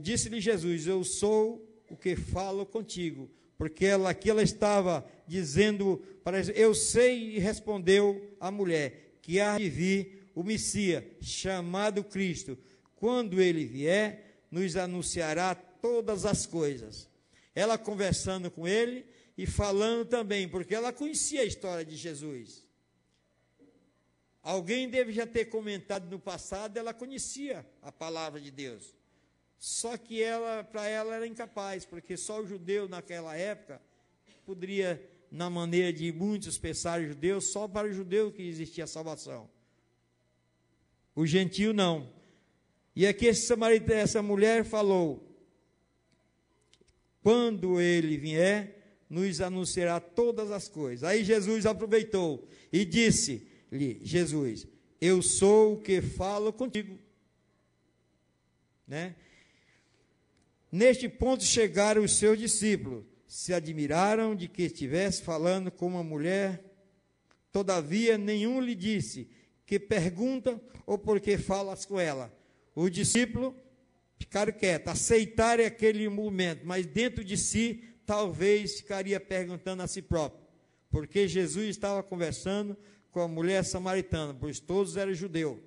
disse-lhe Jesus, eu sou o que falo contigo. Porque aqui ela estava dizendo, eu sei, e respondeu a mulher, que há de vir o Messias, chamado Cristo. Quando ele vier, nos anunciará todas as coisas. Ela conversando com ele e falando também, porque ela conhecia a história de Jesus. Alguém deve já ter comentado no passado, ela conhecia a palavra de Deus. Só que para ela era incapaz, porque só o judeu naquela época poderia, na maneira de muitos pensarem judeus, só para o judeu que existia a salvação. O gentio não. E aqui essa mulher falou, quando ele vier, nos anunciará todas as coisas. Aí Jesus aproveitou e disse-lhe, Jesus, eu sou o que falo contigo. Né? Neste ponto chegaram os seus discípulos, se admiraram de que estivesse falando com uma mulher, todavia nenhum lhe disse, que pergunta ou por que falas com ela. Os discípulos ficaram quietos, aceitaram aquele momento, mas dentro de si, talvez ficaria perguntando a si próprio, porque Jesus estava conversando com a mulher samaritana, pois todos eram judeus.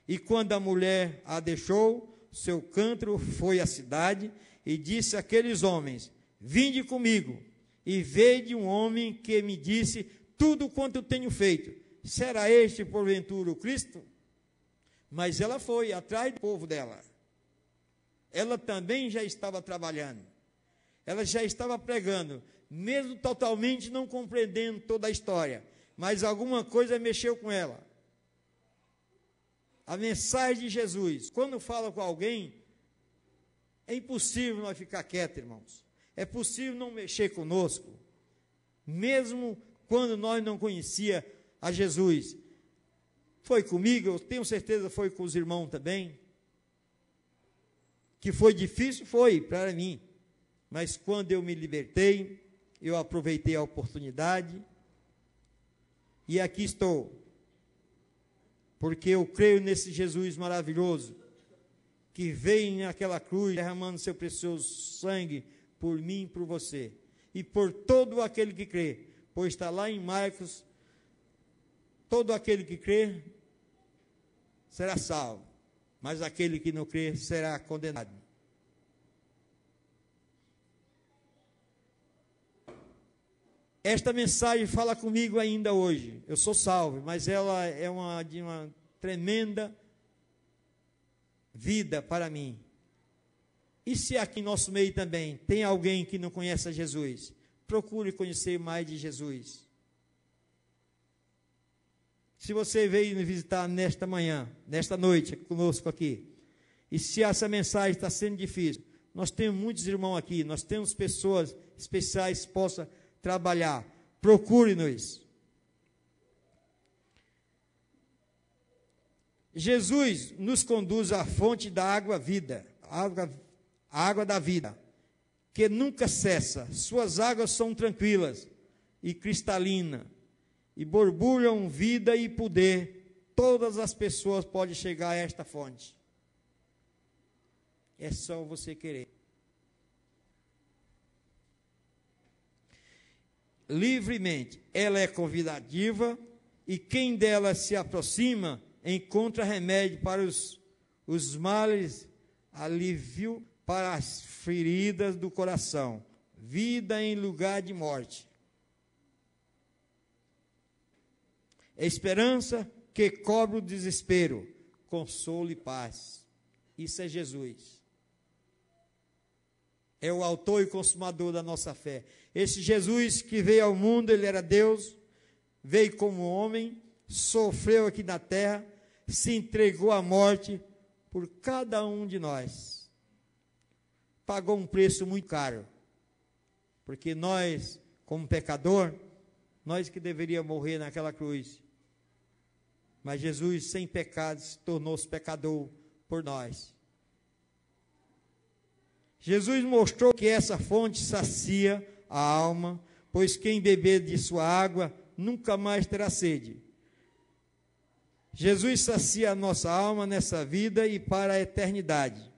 E quando a mulher a deixou, seu cântaro foi à cidade e disse àqueles homens, vinde comigo e vede um homem que me disse tudo quanto tenho feito. Será este, porventura, o Cristo? Mas ela foi atrás do povo dela. Ela também já estava trabalhando. Ela já estava pregando, mesmo totalmente não compreendendo toda a história. Mas alguma coisa mexeu com ela. A mensagem de Jesus, quando fala com alguém, é impossível nós ficar quietos, irmãos. É possível não mexer conosco, mesmo quando nós não conhecíamos a Jesus. Foi comigo, eu tenho certeza foi com os irmãos também. Que foi difícil, foi para mim. Mas quando eu me libertei, eu aproveitei a oportunidade. E aqui estou. Porque eu creio nesse Jesus maravilhoso, que veio naquela cruz, derramando seu precioso sangue por mim e por você. E por todo aquele que crê. Pois está lá em Marcos, todo aquele que crê será salvo, mas aquele que não crê será condenado. Esta mensagem fala comigo ainda hoje. Eu sou salvo, mas ela é de uma tremenda vida para mim. E se aqui em nosso meio também tem alguém que não conhece a Jesus, procure conhecer mais de Jesus. Se você veio me visitar nesta manhã, nesta noite, conosco aqui, e se essa mensagem está sendo difícil, nós temos muitos irmãos aqui, nós temos pessoas especiais que possam trabalhar. Procure-nos. Jesus nos conduz à fonte da água vida, a água da vida, que nunca cessa. Suas águas são tranquilas e cristalinas, e borbulham vida e poder. Todas as pessoas podem chegar a esta fonte. É só você querer. Livremente, ela é convidativa, e quem dela se aproxima encontra remédio para os os males, alívio para as feridas do coração, vida em lugar de morte. Esperança que cobre o desespero, consolo e paz. Isso é Jesus. É o autor e consumador da nossa fé. Esse Jesus que veio ao mundo, ele era Deus, veio como homem, sofreu aqui na terra, se entregou à morte por cada um de nós. Pagou um preço muito caro, porque nós, como pecador, nós que deveríamos morrer naquela cruz, mas Jesus, sem pecados, tornou-se pecador por nós. Jesus mostrou que essa fonte sacia a alma, pois quem beber de sua água nunca mais terá sede. Jesus sacia a nossa alma nessa vida e para a eternidade.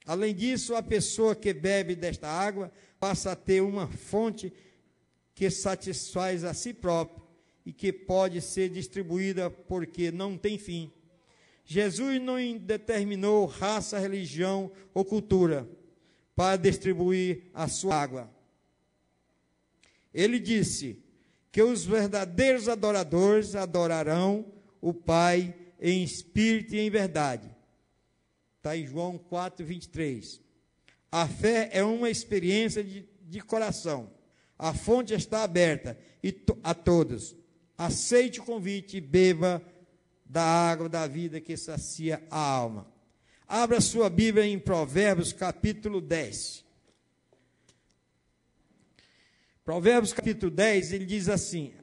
Além disso, a pessoa que bebe desta água passa a ter uma fonte que satisfaz a si próprio e que pode ser distribuída porque não tem fim. Jesus não determinou raça, religião ou cultura para distribuir a sua água. Ele disse que os verdadeiros adoradores adorarão o Pai em espírito e em verdade. Está em João 4:23. A fé é uma experiência de coração. A fonte está aberta a todos. Aceite o convite e beba da água da vida que sacia a alma. Abra sua Bíblia em Provérbios capítulo 10. Provérbios capítulo 10, ele diz assim,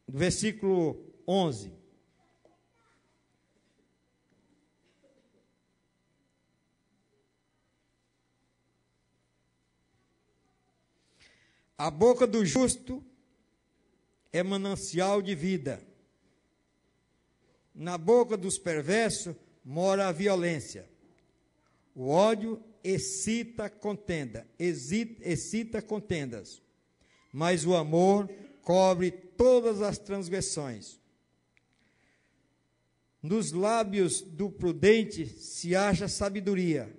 no versículo 11. A boca do justo é manancial de vida. Na boca dos perversos mora a violência. O ódio excita contendas, mas o amor cobre todas as transgressões. Nos lábios do prudente se acha sabedoria,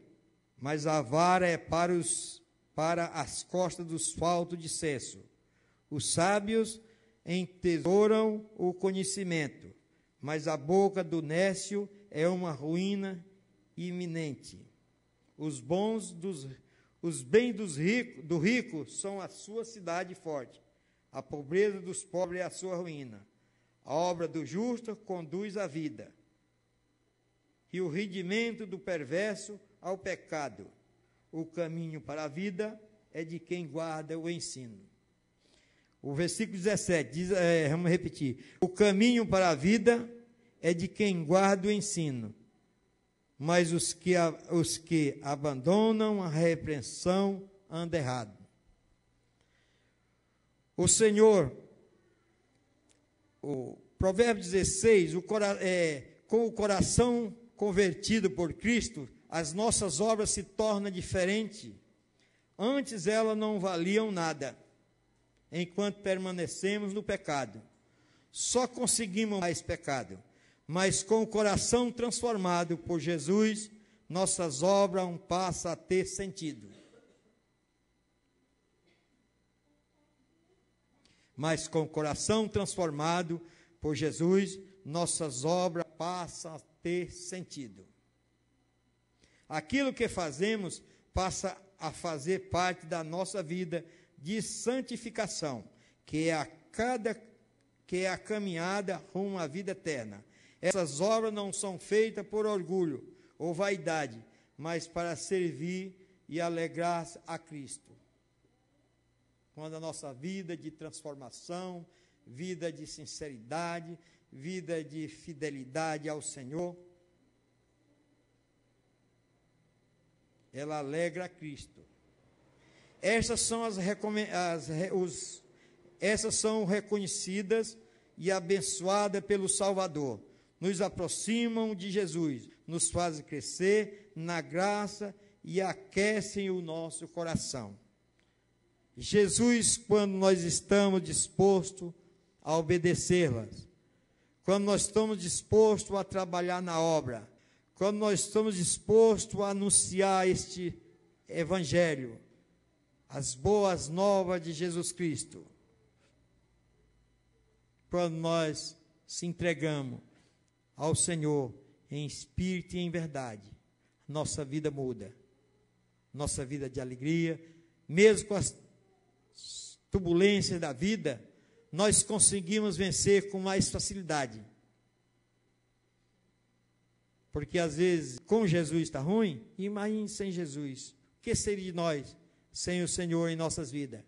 mas a vara é para as costas dos faltos de senso. Os sábios entesouram o conhecimento, mas a boca do nécio é uma ruína iminente. Os bens do rico são a sua cidade forte. A pobreza dos pobres é a sua ruína. A obra do justo conduz à vida, e o rendimento do perverso ao pecado. O caminho para a vida é de quem guarda o ensino. O versículo 17 diz, vamos repetir. O caminho para a vida é de quem guarda o ensino, mas os que abandonam a repreensão andam errado. O Senhor, o Provérbio 16, com o coração convertido por Cristo, as nossas obras se tornam diferentes. Antes elas não valiam nada, enquanto permanecemos no pecado. Só conseguimos mais pecado. Mas com o coração transformado por Jesus, nossas obras passam a ter sentido. Mas com o coração transformado por Jesus, nossas obras passam a ter sentido. Aquilo que fazemos passa a fazer parte da nossa vida de santificação, que é a caminhada rumo à vida eterna. Essas obras não são feitas por orgulho ou vaidade, mas para servir e alegrar a Cristo. Quando a nossa vida de transformação, vida de sinceridade, vida de fidelidade ao Senhor, ela alegra a Cristo. Essas são reconhecidas e abençoadas pelo Salvador. Nos aproximam de Jesus, nos fazem crescer na graça e aquecem o nosso coração. Jesus, quando nós estamos dispostos a obedecê-las, quando nós estamos dispostos a trabalhar na obra, quando nós estamos dispostos a anunciar este Evangelho, as boas novas de Jesus Cristo, quando nós se entregamos ao Senhor em espírito e em verdade, nossa vida muda, nossa vida de alegria, mesmo com as turbulências da vida, nós conseguimos vencer com mais facilidade. Porque às vezes com Jesus está ruim, imagine sem Jesus. O que seria de nós sem o Senhor em nossas vidas?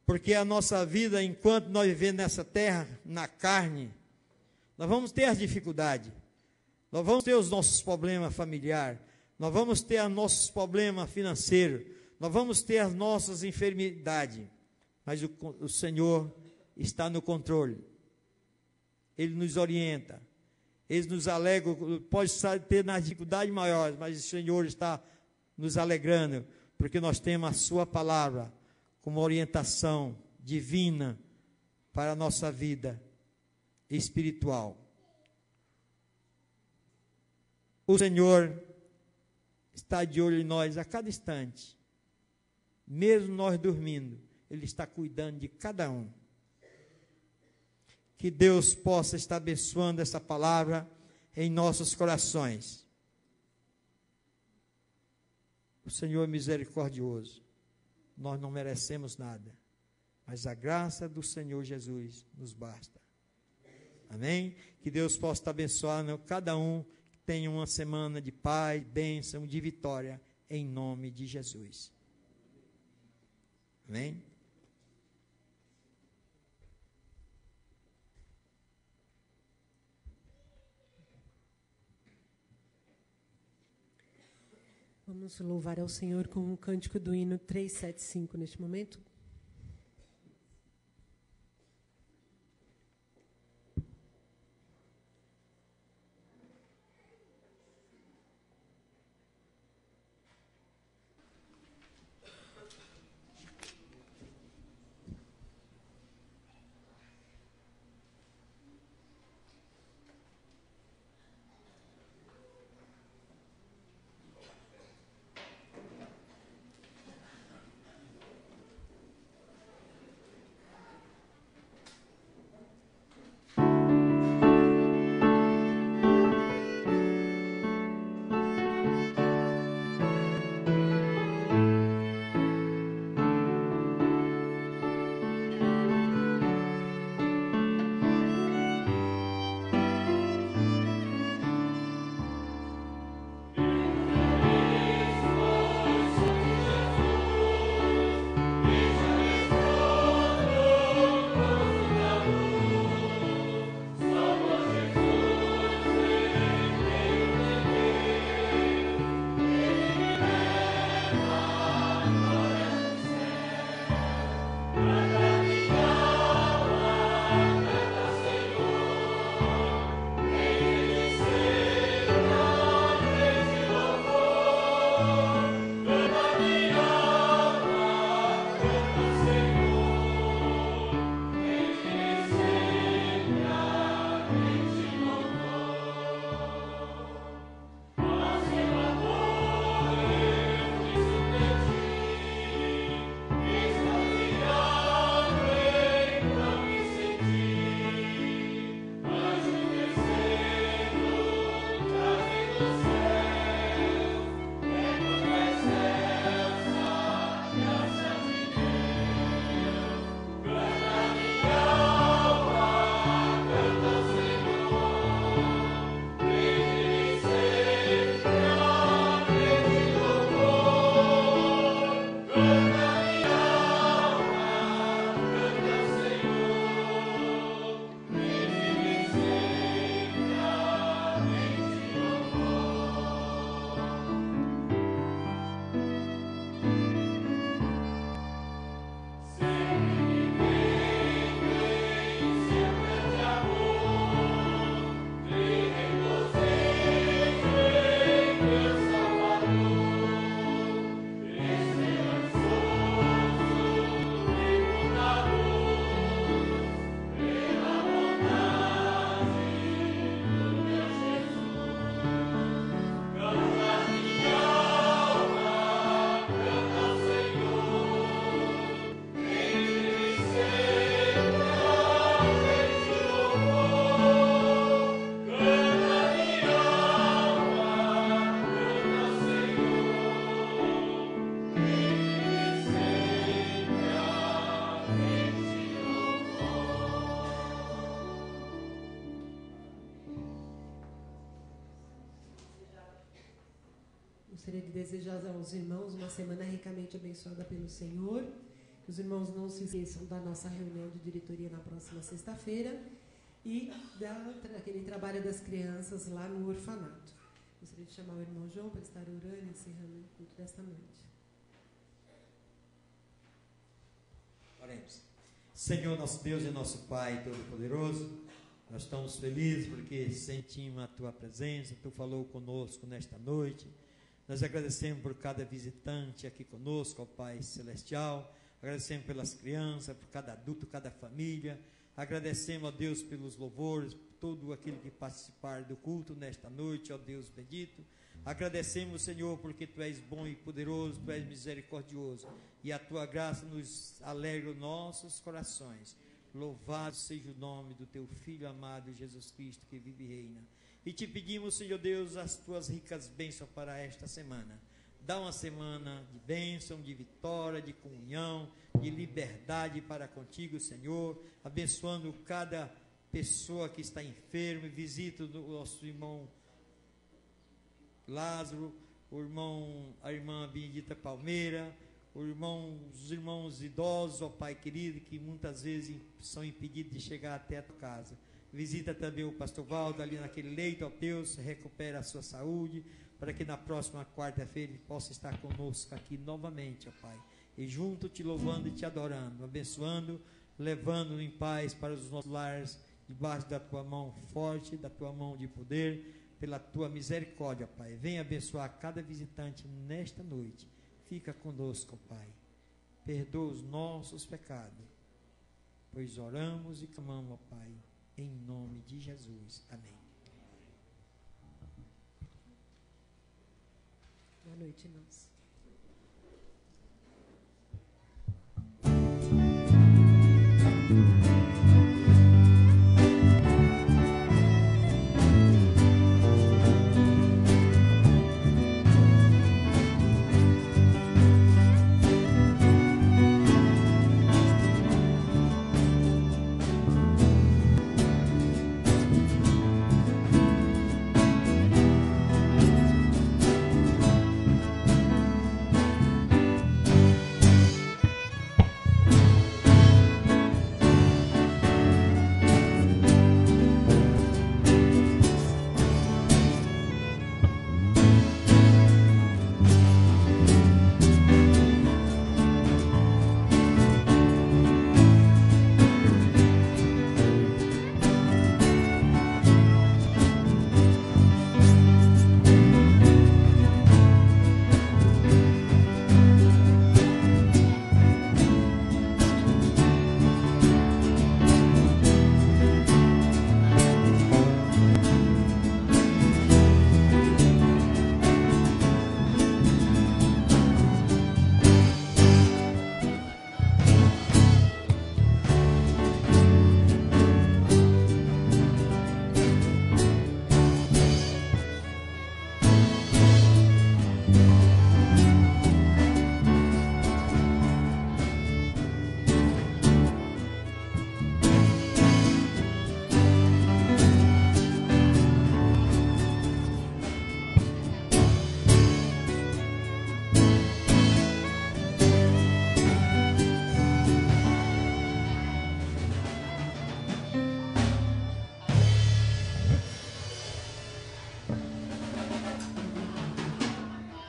Porque a nossa vida, enquanto nós vivemos nessa terra, na carne, nós vamos ter as dificuldades, nós vamos ter os nossos problemas familiares, nós vamos ter os nossos problemas financeiros, nós vamos ter as nossas enfermidades, mas o Senhor está no controle, Ele nos orienta, Ele nos alegra, pode ter nas dificuldades maiores, mas o Senhor está nos alegrando, porque nós temos a Sua palavra como orientação divina para a nossa vida espiritual. O Senhor está de olho em nós a cada instante, mesmo nós dormindo, Ele está cuidando de cada um. Que Deus possa estar abençoando essa palavra em nossos corações. O Senhor é misericordioso. Nós não merecemos nada, mas a graça do Senhor Jesus nos basta. Amém? Que Deus possa estar abençoando cada um, que tenha uma semana de paz, bênção, de vitória, em nome de Jesus. Amém? Vamos louvar ao Senhor com um cântico do hino 375 neste momento. Gostaria de desejar aos irmãos uma semana ricamente abençoada pelo Senhor. Que os irmãos não se esqueçam da nossa reunião de diretoria na próxima sexta-feira e daquele trabalho das crianças lá no orfanato. Gostaria de chamar o irmão João para estar orando e encerrando o culto desta noite. Oremos. Senhor, nosso Deus e nosso Pai Todo-Poderoso, nós estamos felizes porque sentimos a Tua presença, Tu falou conosco nesta noite. Nós agradecemos por cada visitante aqui conosco, ó Pai Celestial. Agradecemos pelas crianças, por cada adulto, cada família. Agradecemos, ó Deus, pelos louvores, por todo aquele que participar do culto nesta noite, ó Deus bendito. Agradecemos, Senhor, porque Tu és bom e poderoso, Tu és misericordioso. E a Tua graça nos alegra os nossos corações. Louvado seja o nome do Teu Filho amado, Jesus Cristo, que vive e reina. E Te pedimos, Senhor Deus, as Tuas ricas bênçãos para esta semana. Dá uma semana de bênção, de vitória, de comunhão, de liberdade para contigo, Senhor. Abençoando cada pessoa que está enferma. Visita o nosso irmão Lázaro, a irmã Benedita Palmeira, os irmãos idosos, ó Pai querido, que muitas vezes são impedidos de chegar até a tua casa. Visita também o pastor Valdo ali naquele leito, ó Deus, recupera a sua saúde, para que na próxima quarta-feira ele possa estar conosco aqui novamente, ó Pai. E junto te louvando e te adorando, abençoando, levando em paz para os nossos lares, debaixo da tua mão forte, da tua mão de poder, pela tua misericórdia, Pai. Venha abençoar cada visitante nesta noite. Fica conosco, Pai. Perdoa os nossos pecados, pois oramos e clamamos, Pai, em nome de Jesus. Amém. Boa noite, irmãos.